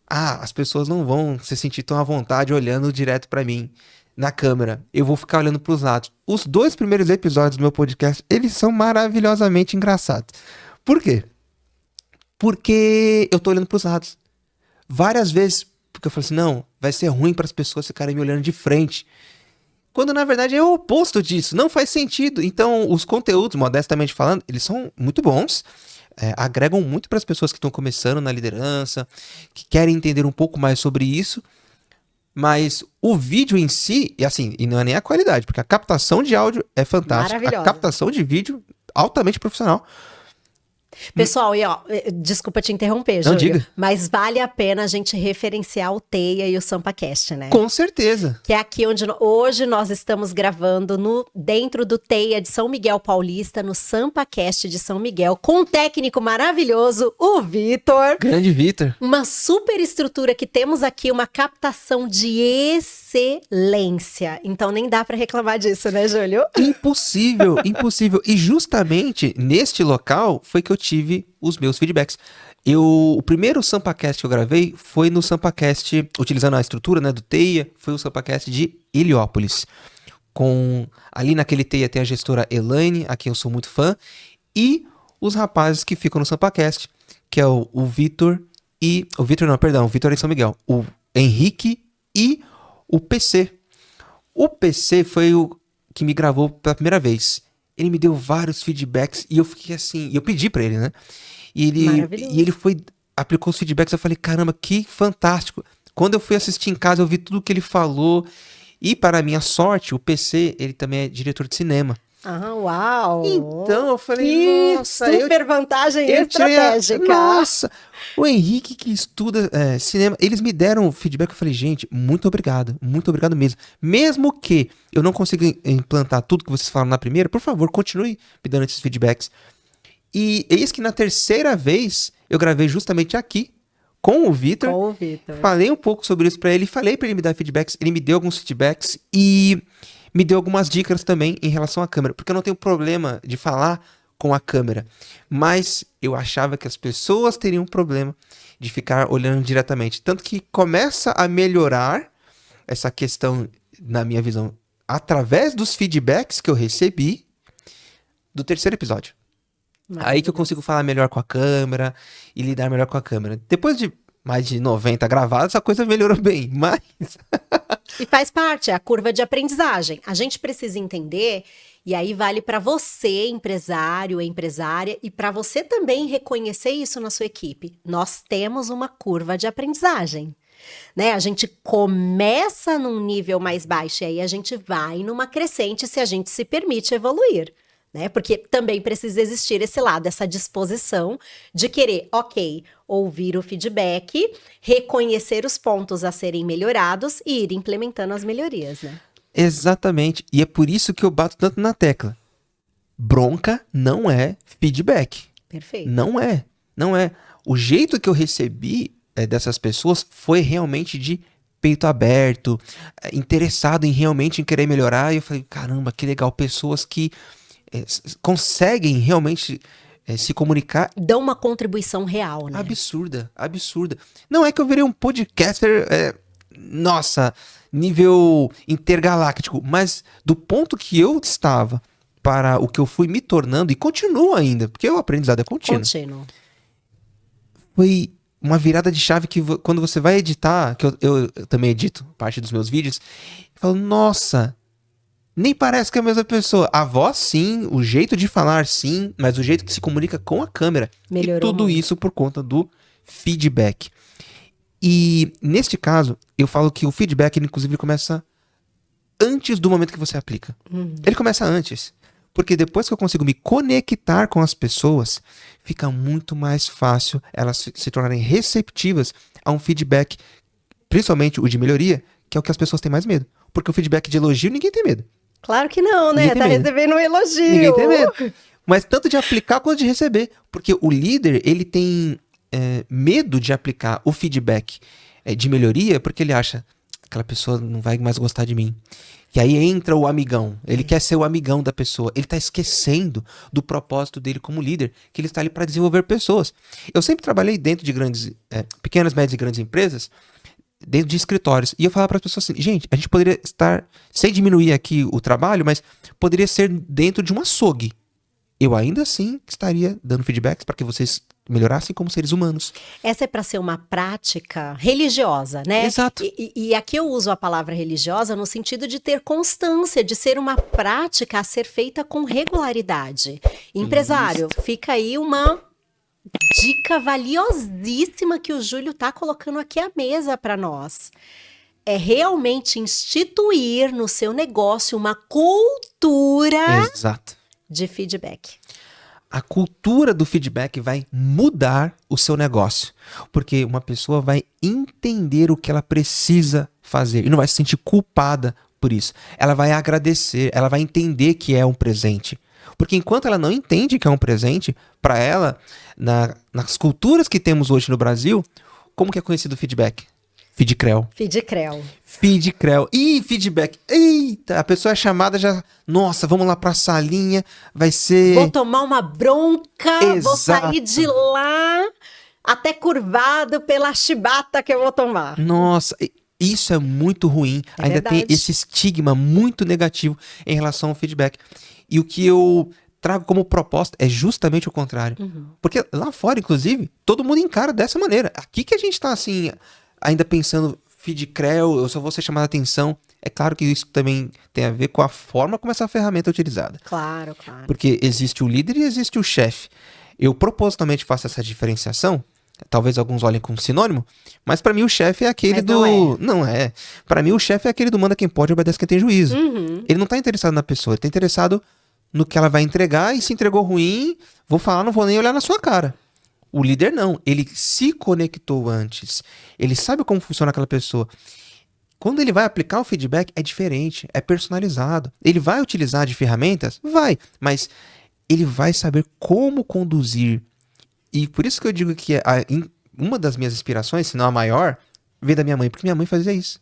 As pessoas não vão se sentir tão à vontade olhando direto pra mim na câmera. Eu vou ficar olhando pros lados. Os 2 primeiros episódios do meu podcast, eles são maravilhosamente engraçados. Por quê? Porque eu tô olhando pros lados. Várias vezes, porque eu falei assim, não, vai ser ruim para as pessoas ficarem me olhando de frente. Quando na verdade é o oposto disso, não faz sentido. Então os conteúdos, modestamente falando, eles são muito bons, agregam muito para as pessoas que estão começando na liderança, que querem entender um pouco mais sobre isso. Mas o vídeo em si, e assim, e não é nem a qualidade, porque a captação de áudio é fantástica, a captação de vídeo altamente profissional. Pessoal, e ó, desculpa te interromper, Júlio, diga. Mas vale a pena a gente referenciar o Teia e o SampaCast, né? Com certeza. Que é aqui onde hoje nós estamos gravando dentro do Teia de São Miguel Paulista, no SampaCast de São Miguel, com um técnico maravilhoso, o Vitor. Grande Vitor. Uma super estrutura que temos aqui, uma captação de excelência. Então nem dá pra reclamar disso, né, Júlio? Impossível, impossível. E justamente neste local foi que eu tive os meus feedbacks. O primeiro SampaCast que eu gravei foi no SampaCast, utilizando a estrutura, né, do Teia, foi o SampaCast de Heliópolis. Ali naquele Teia tem a gestora Elaine, a quem eu sou muito fã, e os rapazes que ficam no SampaCast, que é o Vitor e... O Vitor em São Miguel. O Henrique e o PC. O PC foi o que me gravou pela primeira vez. Ele me deu vários feedbacks e eu fiquei assim... E eu pedi pra ele, né? E ele aplicou os feedbacks, eu falei, caramba, que fantástico. Quando eu fui assistir em casa, eu vi tudo que ele falou. E para minha sorte, o PC, ele também é diretor de cinema. Uau! Então eu falei, nossa... super vantagem estratégica. Nossa! O Henrique que estuda cinema, eles me deram feedback, eu falei, gente, muito obrigado mesmo. Mesmo que eu não consiga implantar tudo que vocês falaram na primeira, por favor, continue me dando esses feedbacks. E eis que na terceira vez, eu gravei justamente aqui, com o Vitor. Falei um pouco sobre isso pra ele, falei pra ele me dar feedbacks, ele me deu alguns feedbacks e me deu algumas dicas também em relação à câmera, porque eu não tenho problema de falar com a câmera, mas eu achava que as pessoas teriam problema de ficar olhando diretamente, tanto que começa a melhorar essa questão, na minha visão, através dos feedbacks que eu recebi do terceiro episódio. Aí que eu consigo falar melhor com a câmera e lidar melhor com a câmera. Depois de mais de 90 gravados, a coisa melhorou bem, mas... E faz parte, é a curva de aprendizagem. A gente precisa entender, e aí vale para você, empresário, empresária, e para você também reconhecer isso na sua equipe. Nós temos uma curva de aprendizagem. né? A gente começa num nível mais baixo e aí a gente vai numa crescente se a gente se permite evoluir, né? Porque também precisa existir esse lado, essa disposição de querer, ok, ouvir o feedback, reconhecer os pontos a serem melhorados e ir implementando as melhorias, né? Exatamente. E é por isso que eu bato tanto na tecla. Bronca não é feedback. Perfeito. Não é. Não é. O jeito que eu recebi dessas pessoas foi realmente de peito aberto, interessado em realmente em querer melhorar. E eu falei, caramba, que legal. Pessoas que conseguem realmente se comunicar. Dão uma contribuição real, né? Absurda, absurda. Não é que eu virei um podcaster, nossa, nível intergaláctico, mas do ponto que eu estava para o que eu fui me tornando, e continuo ainda, porque o aprendizado é contínuo. Contínuo. Foi uma virada de chave que quando você vai editar, que eu também edito parte dos meus vídeos, eu falo, nossa, nem parece que é a mesma pessoa. A voz sim, o jeito de falar sim, mas o jeito que se comunica com a câmera. Melhorou e tudo muito. isso por conta do feedback. E neste caso, eu falo que o feedback, ele, inclusive, começa antes do momento que você aplica. Ele começa antes. Porque depois que eu consigo me conectar com as pessoas, fica muito mais fácil elas se tornarem receptivas a um feedback, principalmente o de melhoria, que é o que as pessoas têm mais medo. Porque o feedback de elogio, ninguém tem medo. Claro que não, né? Ninguém tem Tá medo. recebendo um elogio. Ninguém tem medo. Mas tanto de aplicar quanto de receber. Porque o líder, ele tem medo de aplicar o feedback de melhoria, porque ele acha que aquela pessoa não vai mais gostar de mim. E aí entra o amigão. Ele quer ser o amigão da pessoa. Ele está esquecendo do propósito dele como líder, que ele está ali para desenvolver pessoas. Eu sempre trabalhei dentro de pequenas, médias e grandes empresas, dentro de escritórios. E eu falava para as pessoas assim, gente, a gente poderia estar, sem diminuir aqui o trabalho, mas poderia ser dentro de um açougue. Eu ainda assim estaria dando feedbacks para que vocês melhorassem como seres humanos. Essa é para ser uma prática religiosa, né? Exato. E aqui eu uso a palavra religiosa no sentido de ter constância, de ser uma prática a ser feita com regularidade. Empresário, fica aí uma dica valiosíssima que o Júlio tá colocando aqui à mesa para nós. É realmente instituir no seu negócio uma cultura Exato. de feedback. A cultura do feedback vai mudar o seu negócio. Porque uma pessoa vai entender o que ela precisa fazer e não vai se sentir culpada por isso. Ela vai agradecer, ela vai entender que é um presente. Porque enquanto ela não entende que é um presente, para ela, nas culturas que temos hoje no Brasil, como que é conhecido o feedback? Feedcrel. Feedcrel. Ih, feedback. Eita, a pessoa é chamada já... Nossa, vamos lá pra salinha, vai ser... Vou tomar uma bronca, Exato. vou sair de lá até curvado pela chibata que eu vou tomar. Nossa, isso é muito ruim. É Ainda verdade. tem esse estigma muito negativo em relação ao feedback. E o que eu trago como proposta é justamente o contrário. Porque lá fora, inclusive, todo mundo encara dessa maneira. Aqui que a gente tá assim... ainda pensando, feedcrel, eu só vou ser chamado a atenção. É claro que isso também tem a ver com a forma como essa ferramenta é utilizada. Claro, claro. Porque existe o líder e existe o chefe. Eu propositalmente faço essa diferenciação. Talvez alguns olhem como sinônimo. Mas pra mim o chefe é aquele Mas do... Não é. Pra mim o chefe é aquele do manda quem pode, obedece quem tem juízo. Ele não tá interessado na pessoa. Ele tá interessado no que ela vai entregar. E se entregou ruim, vou falar, não vou nem olhar na sua cara. O líder não, ele se conectou antes, ele sabe como funciona aquela pessoa. Quando ele vai aplicar o feedback, é diferente, é personalizado. Ele vai utilizar de ferramentas? Vai, mas ele vai saber como conduzir. E por isso que eu digo que uma das minhas inspirações, se não a maior, veio da minha mãe, porque minha mãe fazia isso.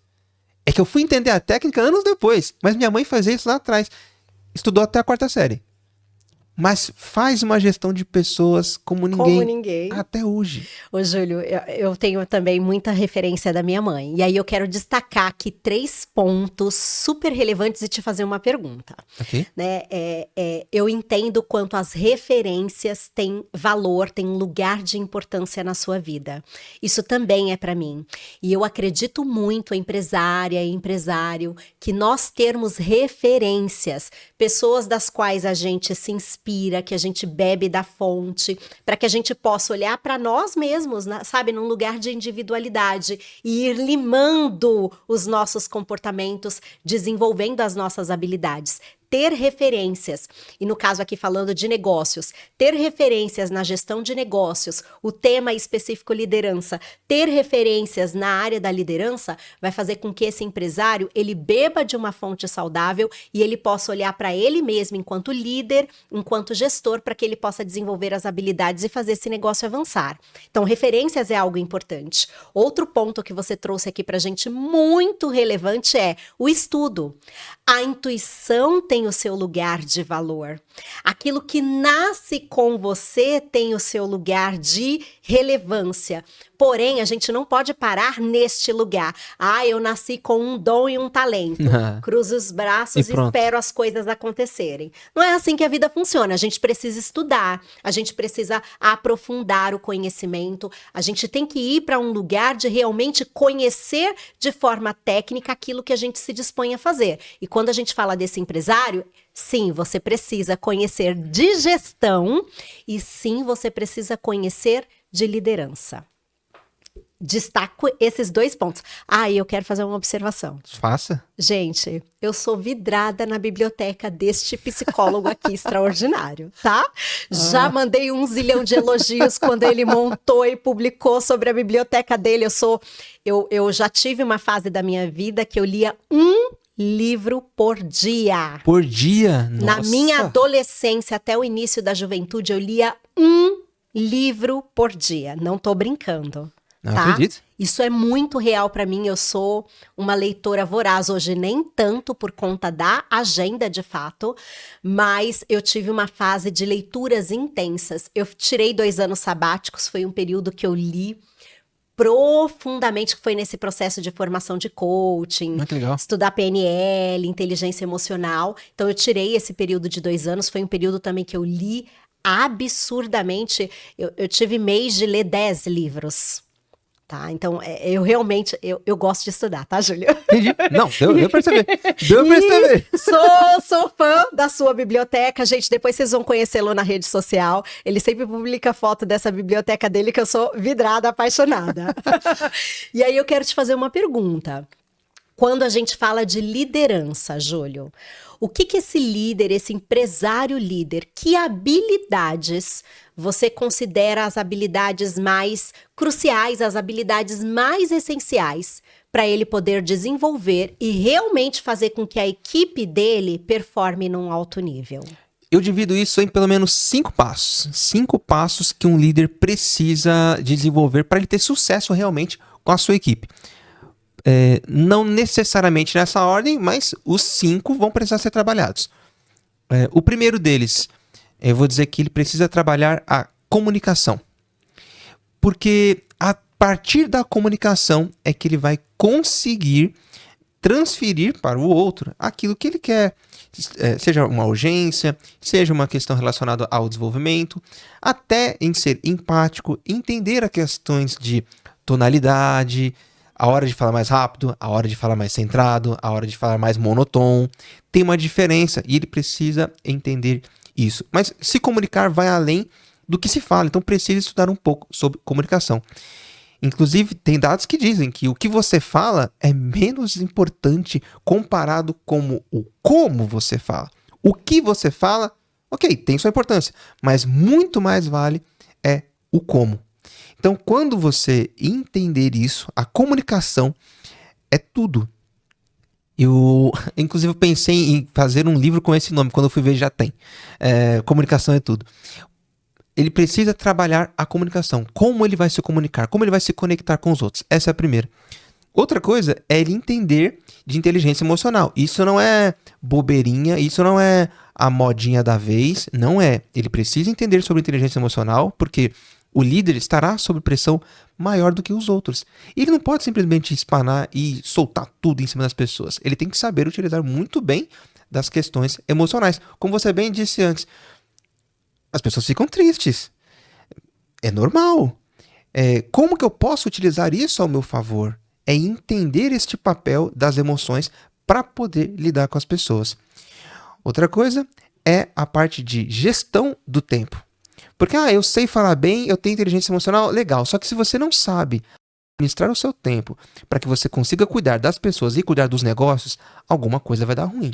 É que eu fui entender a técnica anos depois, mas minha mãe fazia isso lá atrás. Estudou até a 4ª série. Mas faz uma gestão de pessoas como ninguém. Até hoje. Ô, Júlio, eu tenho também muita referência da minha mãe. E aí eu quero destacar aqui 3 pontos super relevantes e te fazer uma pergunta. Ok. Né? Eu entendo quanto as referências têm valor, têm lugar de importância na sua vida. Isso também é para mim. E eu acredito muito, empresária e empresário, que nós termos referências, pessoas das quais a gente se inspira, respira, que a gente bebe da fonte, para que a gente possa olhar para nós mesmos, sabe, num lugar de individualidade e ir limando os nossos comportamentos, desenvolvendo as nossas habilidades. Ter referências, e no caso aqui falando de negócios, ter referências na gestão de negócios, o tema específico liderança, ter referências na área da liderança vai fazer com que esse empresário, ele beba de uma fonte saudável e ele possa olhar para ele mesmo enquanto líder, enquanto gestor, para que ele possa desenvolver as habilidades e fazer esse negócio avançar. Então, referências é algo importante. Outro ponto que você trouxe aqui para a gente muito relevante é o estudo. A intuição tem o seu lugar de valor. Aquilo que nasce com você tem o seu lugar de relevância. Porém, a gente não pode parar neste lugar. Eu nasci com um dom e um talento. Cruzo os braços e espero as coisas acontecerem. Não é assim que a vida funciona. A gente precisa estudar, a gente precisa aprofundar o conhecimento, a gente tem que ir para um lugar de realmente conhecer de forma técnica aquilo que a gente se dispõe a fazer. E quando a gente fala desse empresário, sim, você precisa conhecer de gestão e sim, você precisa conhecer de liderança. Destaco esses 2 pontos. Eu quero fazer uma observação. Faça. Gente, eu sou vidrada na biblioteca deste psicólogo aqui extraordinário, tá? Já mandei 1 zilhão de elogios quando ele montou e publicou sobre a biblioteca dele. Eu já tive uma fase da minha vida que eu lia 1 livro por dia. Por dia? Nossa. Na minha adolescência até o início da juventude, eu lia 1 livro por dia. Não tô brincando. Não acredito. Isso é muito real para mim. Eu sou uma leitora voraz. Hoje nem tanto por conta da agenda de fato, mas eu tive uma fase de leituras intensas. Eu tirei 2 anos sabáticos, foi um período que eu li profundamente, que foi nesse processo de formação de coaching, estudar PNL, inteligência emocional. Então eu tirei esse período de 2 anos, foi um período também que eu li absurdamente. Eu tive mês de ler 10 livros. Tá, então, eu realmente, eu gosto de estudar, tá, Júlio? Entendi. Não, deu pra saber. Deu pra saber. Sou fã da sua biblioteca, gente, depois vocês vão conhecê-lo na rede social. Ele sempre publica foto dessa biblioteca dele, que eu sou vidrada, apaixonada. E aí eu quero te fazer uma pergunta. Quando a gente fala de liderança, Júlio, o que esse líder, esse empresário líder, que habilidades você considera as habilidades mais cruciais, as habilidades mais essenciais para ele poder desenvolver e realmente fazer com que a equipe dele performe num alto nível? Eu divido isso em pelo menos 5 passos. 5 passos que um líder precisa desenvolver para ele ter sucesso realmente com a sua equipe. Não necessariamente nessa ordem, mas os 5 vão precisar ser trabalhados. O primeiro deles, eu vou dizer que ele precisa trabalhar a comunicação. Porque a partir da comunicação é que ele vai conseguir transferir para o outro aquilo que ele quer. Seja uma urgência, seja uma questão relacionada ao desenvolvimento, até em ser empático, entender as questões de tonalidade, a hora de falar mais rápido, a hora de falar mais centrado, a hora de falar mais monotônico. Tem uma diferença e ele precisa entender isso. Mas se comunicar vai além do que se fala, então precisa estudar um pouco sobre comunicação. Inclusive, tem dados que dizem que o que você fala é menos importante comparado com o como você fala. O que você fala, ok, tem sua importância, mas muito mais vale é o como. Então, quando você entender isso, a comunicação é tudo. Eu, inclusive, pensei em fazer um livro com esse nome, quando eu fui ver já tem. Comunicação é tudo. Ele precisa trabalhar a comunicação. Como ele vai se comunicar, como ele vai se conectar com os outros. Essa é a primeira. Outra coisa é ele entender de inteligência emocional. Isso não é bobeirinha, isso não é a modinha da vez, não é. Ele precisa entender sobre inteligência emocional, porque o líder estará sob pressão maior do que os outros. E ele não pode simplesmente espanar e soltar tudo em cima das pessoas. Ele tem que saber utilizar muito bem das questões emocionais. Como você bem disse antes, as pessoas ficam tristes. É normal. Como que eu posso utilizar isso ao meu favor? É entender este papel das emoções para poder lidar com as pessoas. Outra coisa é a parte de gestão do tempo. Porque, eu sei falar bem, eu tenho inteligência emocional, legal. Só que se você não sabe administrar o seu tempo para que você consiga cuidar das pessoas e cuidar dos negócios, alguma coisa vai dar ruim.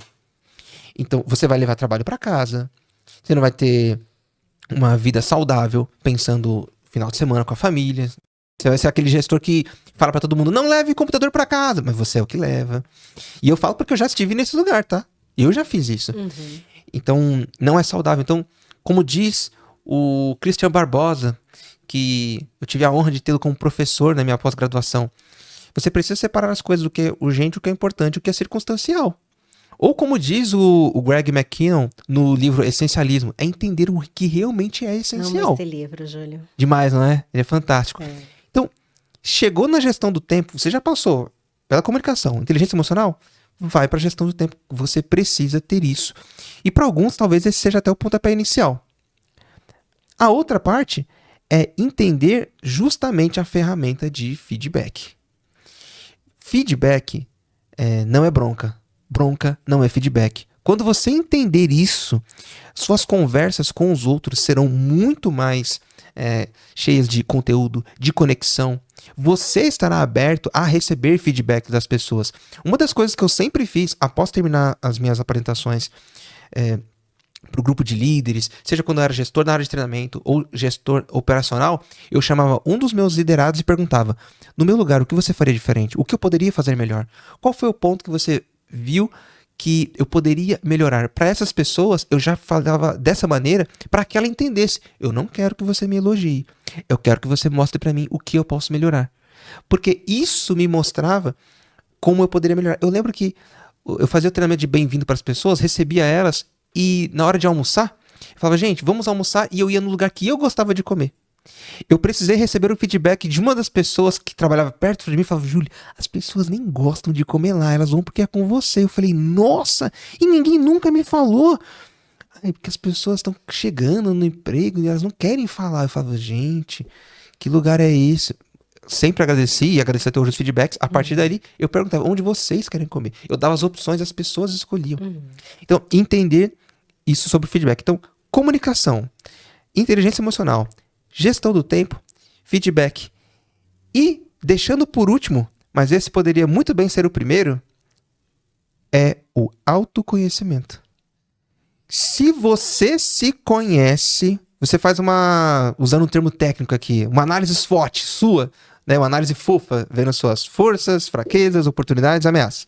Então, você vai levar trabalho para casa, você não vai ter uma vida saudável, pensando final de semana com a família. Você vai ser aquele gestor que fala para todo mundo, não leve computador para casa, mas você é o que leva. E eu falo porque eu já estive nesse lugar, tá? Eu já fiz isso. Uhum. Então, não é saudável. Então, como diz o Christian Barbosa, que eu tive a honra de tê-lo como professor na minha pós-graduação, você precisa separar as coisas, o que é urgente, o que é importante, o que é circunstancial. Ou como diz o Greg McKeown no livro Essencialismo, é entender o que realmente é essencial. Amo esse livro, Júlio. Demais, não é? Ele é fantástico. É. Então, chegou na gestão do tempo, você já passou pela comunicação, inteligência emocional, vai para a gestão do tempo. Você precisa ter isso. E para alguns, talvez esse seja até o pontapé inicial. A outra parte é entender justamente a ferramenta de feedback. Feedback não é bronca. Bronca não é feedback. Quando você entender isso, suas conversas com os outros serão muito mais cheias de conteúdo, de conexão. Você estará aberto a receber feedback das pessoas. Uma das coisas que eu sempre fiz após terminar as minhas apresentações para o grupo de líderes, seja quando eu era gestor na área de treinamento ou gestor operacional, eu chamava um dos meus liderados e perguntava, no meu lugar, o que você faria diferente? O que eu poderia fazer melhor? Qual foi o ponto que você viu que eu poderia melhorar? Para essas pessoas, eu já falava dessa maneira para que ela entendesse. Eu não quero que você me elogie. Eu quero que você mostre para mim o que eu posso melhorar. Porque isso me mostrava como eu poderia melhorar. Eu lembro que eu fazia o treinamento de bem-vindo para as pessoas, recebia elas e na hora de almoçar, eu falava, gente, vamos almoçar, e eu ia no lugar que eu gostava de comer. Eu precisei receber o feedback de uma das pessoas que trabalhava perto de mim e falava, Júlio, as pessoas nem gostam de comer lá, elas vão porque é com você. Eu falei, nossa, e ninguém nunca me falou. Porque as pessoas estão chegando no emprego e elas não querem falar. Eu falava, gente, que lugar é esse? Sempre agradeci e agradeci até hoje os feedbacks. A partir dali, eu perguntava, onde vocês querem comer? Eu dava as opções, as pessoas escolhiam. Então, entender isso sobre feedback. Então, comunicação, inteligência emocional, gestão do tempo, feedback. E, deixando por último, mas esse poderia muito bem ser o primeiro, é o autoconhecimento. Se você se conhece, você faz usando um termo técnico aqui, uma análise SWOT sua, né, uma análise fofa, vendo suas forças, fraquezas, oportunidades, ameaças.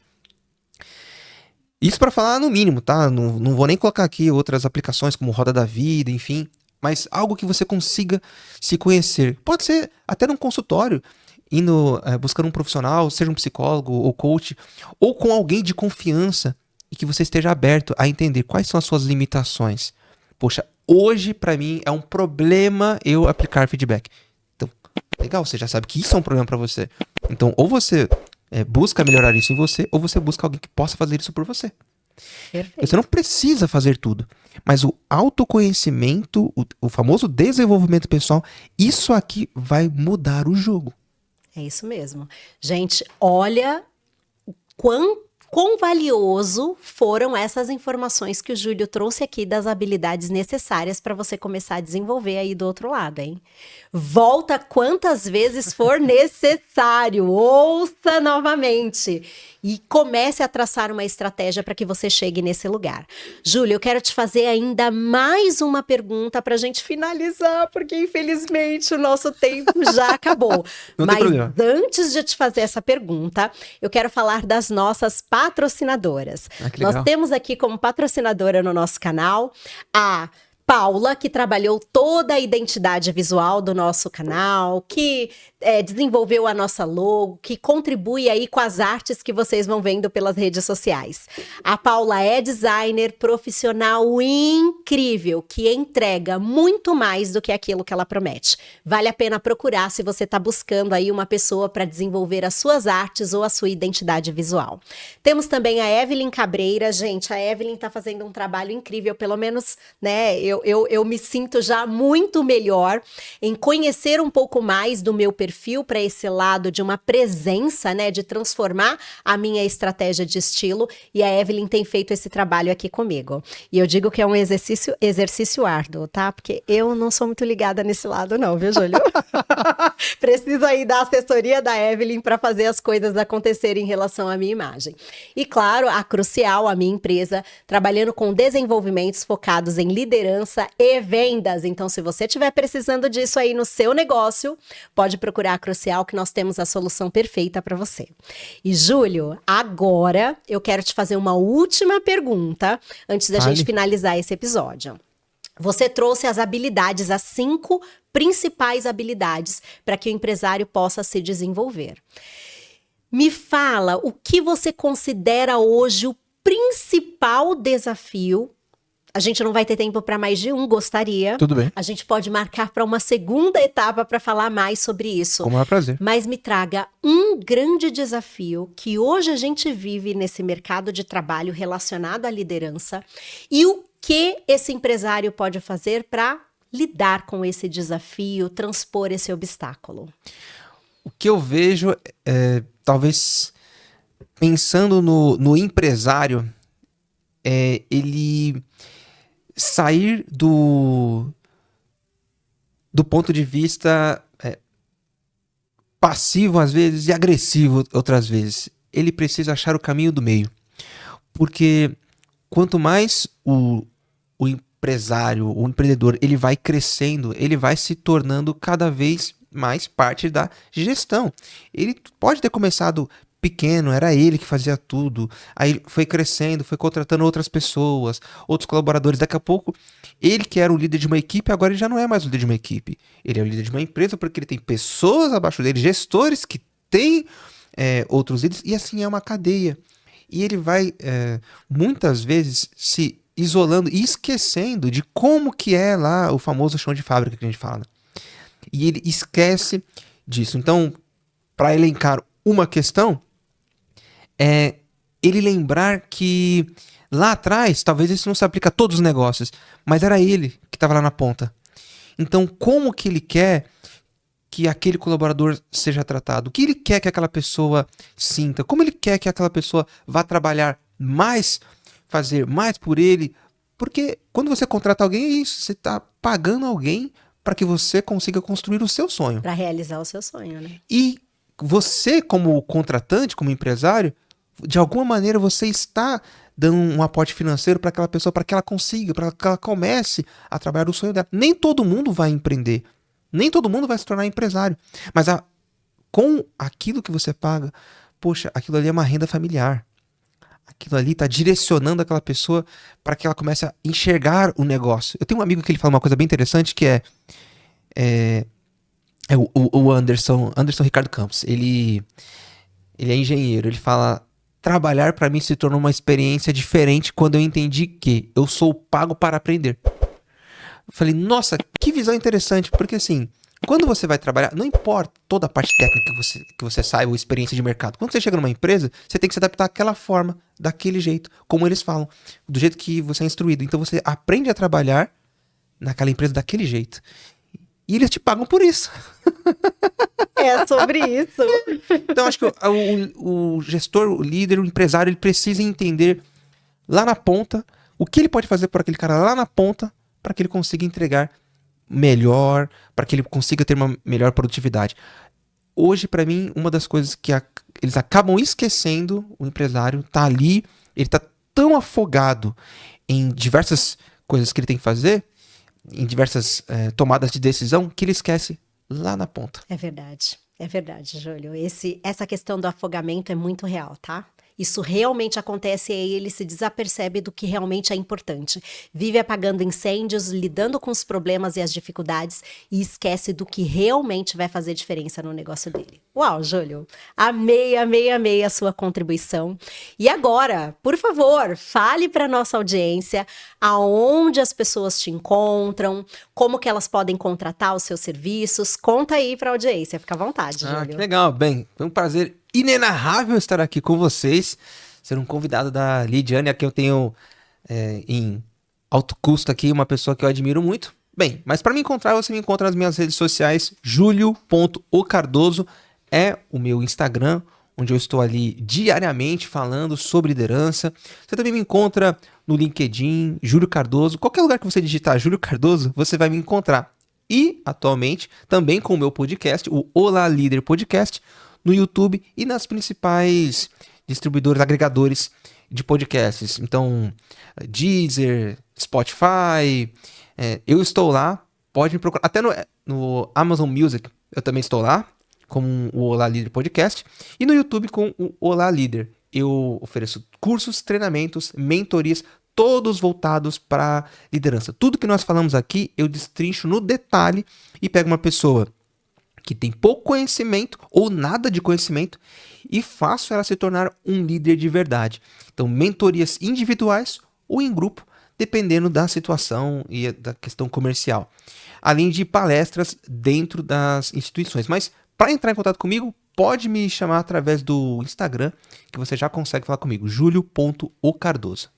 Isso para falar no mínimo, tá? Não vou nem colocar aqui outras aplicações como Roda da Vida, enfim, mas algo que você consiga se conhecer. Pode ser até num consultório, buscando um profissional, seja um psicólogo ou coach, ou com alguém de confiança e que você esteja aberto a entender quais são as suas limitações. Poxa, hoje para mim é um problema eu aplicar feedback. Então, legal, você já sabe que isso é um problema para você. Então, ou você busca melhorar isso em você, ou você busca alguém que possa fazer isso por você. Perfeito. Você não precisa fazer tudo, mas o autoconhecimento, o famoso desenvolvimento pessoal, isso aqui vai mudar o jogo. É isso mesmo. Gente, olha quão valioso foram essas informações que o Júlio trouxe aqui das habilidades necessárias para você começar a desenvolver aí do outro lado, hein? Volta quantas vezes for necessário, ouça novamente e comece a traçar uma estratégia para que você chegue nesse lugar. Júlio, eu quero te fazer ainda mais uma pergunta para a gente finalizar, porque infelizmente o nosso tempo já acabou. Não Mas tem problema. antes de te fazer essa pergunta, eu quero falar das nossas patrocinadoras. Que legal. Nós temos aqui como patrocinadora no nosso canal a Paula, que trabalhou toda a identidade visual do nosso canal, que desenvolveu a nossa logo, que contribui aí com as artes que vocês vão vendo pelas redes sociais. A Paula é designer profissional incrível, que entrega muito mais do que aquilo que ela promete. Vale a pena procurar se você está buscando aí uma pessoa para desenvolver as suas artes ou a sua identidade visual. Temos também a Evelyn Cabreira. Gente, a Evelyn está fazendo um trabalho incrível, pelo menos, né, eu me sinto já muito melhor em conhecer um pouco mais do meu perfil para esse lado de uma presença, né, de transformar a minha estratégia de estilo, e a Evelyn tem feito esse trabalho aqui comigo. E eu digo que é um exercício árduo, tá? Porque eu não sou muito ligada nesse lado não, viu, Júlio? Preciso aí da assessoria da Evelyn para fazer as coisas acontecerem em relação à minha imagem. E claro, a Crucial, a minha empresa, trabalhando com desenvolvimentos focados em liderança e vendas. Então, se você estiver precisando disso aí no seu negócio, pode procurar a Crucial, que nós temos a solução perfeita para você. E Júlio, agora eu quero te fazer uma última pergunta antes da gente finalizar esse episódio. Você trouxe as habilidades, as 5 principais habilidades para que o empresário possa se desenvolver. Me fala o que você considera hoje o principal desafio. A gente não vai ter tempo para mais de um, gostaria. Tudo bem. A gente pode marcar para uma segunda etapa para falar mais sobre isso. Com o maior prazer. Mas me traga um grande desafio que hoje a gente vive nesse mercado de trabalho relacionado à liderança e o que esse empresário pode fazer para lidar com esse desafio, transpor esse obstáculo. O que eu vejo, talvez pensando no empresário, ele sair do ponto de vista passivo às vezes e agressivo outras vezes. Ele precisa achar o caminho do meio. Porque quanto mais o empresário, o empreendedor, ele vai crescendo, ele vai se tornando cada vez mais parte da gestão. Ele pode ter começado pequeno, era ele que fazia tudo, aí foi crescendo, foi contratando outras pessoas, outros colaboradores, daqui a pouco ele que era o líder de uma equipe, agora ele já não é mais o líder de uma equipe, ele é o líder de uma empresa porque ele tem pessoas abaixo dele, gestores que têm outros líderes, e assim é uma cadeia, e ele vai muitas vezes se isolando e esquecendo de como que é lá o famoso chão de fábrica que a gente fala, e ele esquece disso. Então, para elencar uma questão, ele lembrar que lá atrás, talvez isso não se aplica a todos os negócios, mas era ele que estava lá na ponta. Então, como que ele quer que aquele colaborador seja tratado? O que ele quer que aquela pessoa sinta? Como ele quer que aquela pessoa vá trabalhar mais, fazer mais por ele? Porque quando você contrata alguém, é isso, você está pagando alguém para que você consiga construir o seu sonho. Para realizar o seu sonho, né? E você, como contratante, como empresário, de alguma maneira você está dando um aporte financeiro para aquela pessoa, para que ela consiga, para que ela comece a trabalhar o sonho dela. Nem todo mundo vai empreender, nem todo mundo vai se tornar empresário, mas com aquilo que você paga, poxa, aquilo ali é uma renda familiar. Aquilo ali está direcionando aquela pessoa para que ela comece a enxergar o negócio. Eu tenho um amigo que ele fala uma coisa bem interessante que é o Anderson Ricardo Campos. Ele é engenheiro. Ele fala: trabalhar para mim se tornou uma experiência diferente quando eu entendi que eu sou pago para aprender. Eu falei, nossa, que visão interessante, porque assim, quando você vai trabalhar, não importa toda a parte técnica que você saiba, ou experiência de mercado. Quando você chega numa empresa, você tem que se adaptar àquela forma, daquele jeito, como eles falam, do jeito que você é instruído. Então você aprende a trabalhar naquela empresa daquele jeito. E eles te pagam por isso. É sobre isso. Então acho que o gestor, o líder, o empresário, ele precisa entender lá na ponta o que ele pode fazer por aquele cara lá na ponta para que ele consiga entregar melhor, para que ele consiga ter uma melhor produtividade. Hoje, para mim, uma das coisas que eles acabam esquecendo, o empresário tá ali, ele tá tão afogado em diversas coisas que ele tem que fazer, em diversas tomadas de decisão, que ele esquece lá na ponta. É verdade, Júlio. Essa questão do afogamento é muito real, tá? Isso realmente acontece e aí ele se desapercebe do que realmente é importante. Vive apagando incêndios, lidando com os problemas e as dificuldades e esquece do que realmente vai fazer diferença no negócio dele. Uau, Júlio, amei a sua contribuição. E agora, por favor, fale para nossa audiência aonde as pessoas te encontram, como que elas podem contratar os seus serviços. Conta aí para a audiência, fica à vontade, Júlio. Que legal. Bem, foi um prazer inenarrável estar aqui com vocês, ser um convidado da Lidiane, a quem eu tenho em alto custo aqui, uma pessoa que eu admiro muito. Bem, mas para me encontrar, você me encontra nas minhas redes sociais. Julio.ocardoso é o meu Instagram, onde eu estou ali diariamente falando sobre liderança. Você também me encontra no LinkedIn, Júlio Cardoso. Qualquer lugar que você digitar Júlio Cardoso, você vai me encontrar. E, atualmente, também com o meu podcast, o Olá Líder Podcast, no YouTube e nas principais distribuidores, agregadores de podcasts. Então, Deezer, Spotify, eu estou lá, pode me procurar. Até no Amazon Music eu também estou lá, com o Olá Líder Podcast. E no YouTube com o Olá Líder. Eu ofereço cursos, treinamentos, mentorias, todos voltados para liderança. Tudo que nós falamos aqui, eu destrincho no detalhe e pego uma pessoa que tem pouco conhecimento ou nada de conhecimento e faço ela se tornar um líder de verdade. Então, mentorias individuais ou em grupo, dependendo da situação e da questão comercial. Além de palestras dentro das instituições. Mas, para entrar em contato comigo, pode me chamar através do Instagram, que você já consegue falar comigo, julio.ocardoso.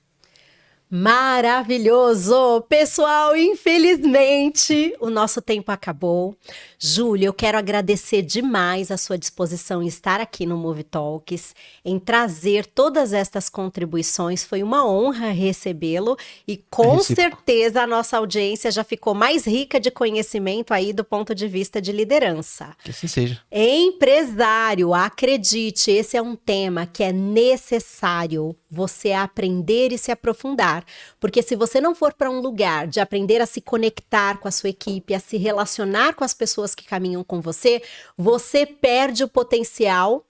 Maravilhoso! Pessoal, infelizmente o nosso tempo acabou. Júlio, eu quero agradecer demais a sua disposição em estar aqui no Movie Talks, em trazer todas estas contribuições. Foi uma honra recebê-lo e com certeza a nossa audiência já ficou mais rica de conhecimento aí do ponto de vista de liderança. Que assim seja. Empresário, acredite, esse é um tema que é necessário você aprender e se aprofundar. Porque se você não for para um lugar de aprender a se conectar com a sua equipe, a se relacionar com as pessoas que caminham com você, você perde o potencial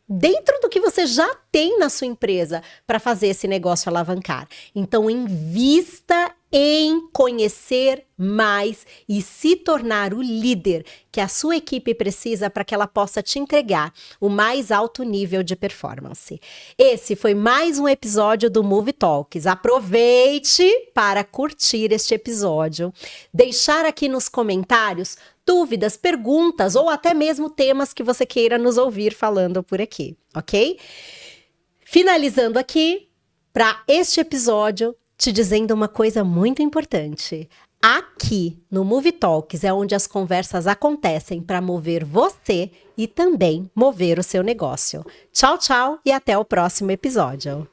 dentro do que você já tem na sua empresa para fazer esse negócio alavancar. Então, invista em conhecer mais e se tornar o líder que a sua equipe precisa para que ela possa te entregar o mais alto nível de performance. Esse foi mais um episódio do Movie Talks. Aproveite para curtir este episódio, deixar aqui nos comentários dúvidas, perguntas ou até mesmo temas que você queira nos ouvir falando por aqui, ok? Finalizando aqui, para este episódio, te dizendo uma coisa muito importante. Aqui no Movie Talks é onde as conversas acontecem para mover você e também mover o seu negócio. Tchau, tchau e até o próximo episódio.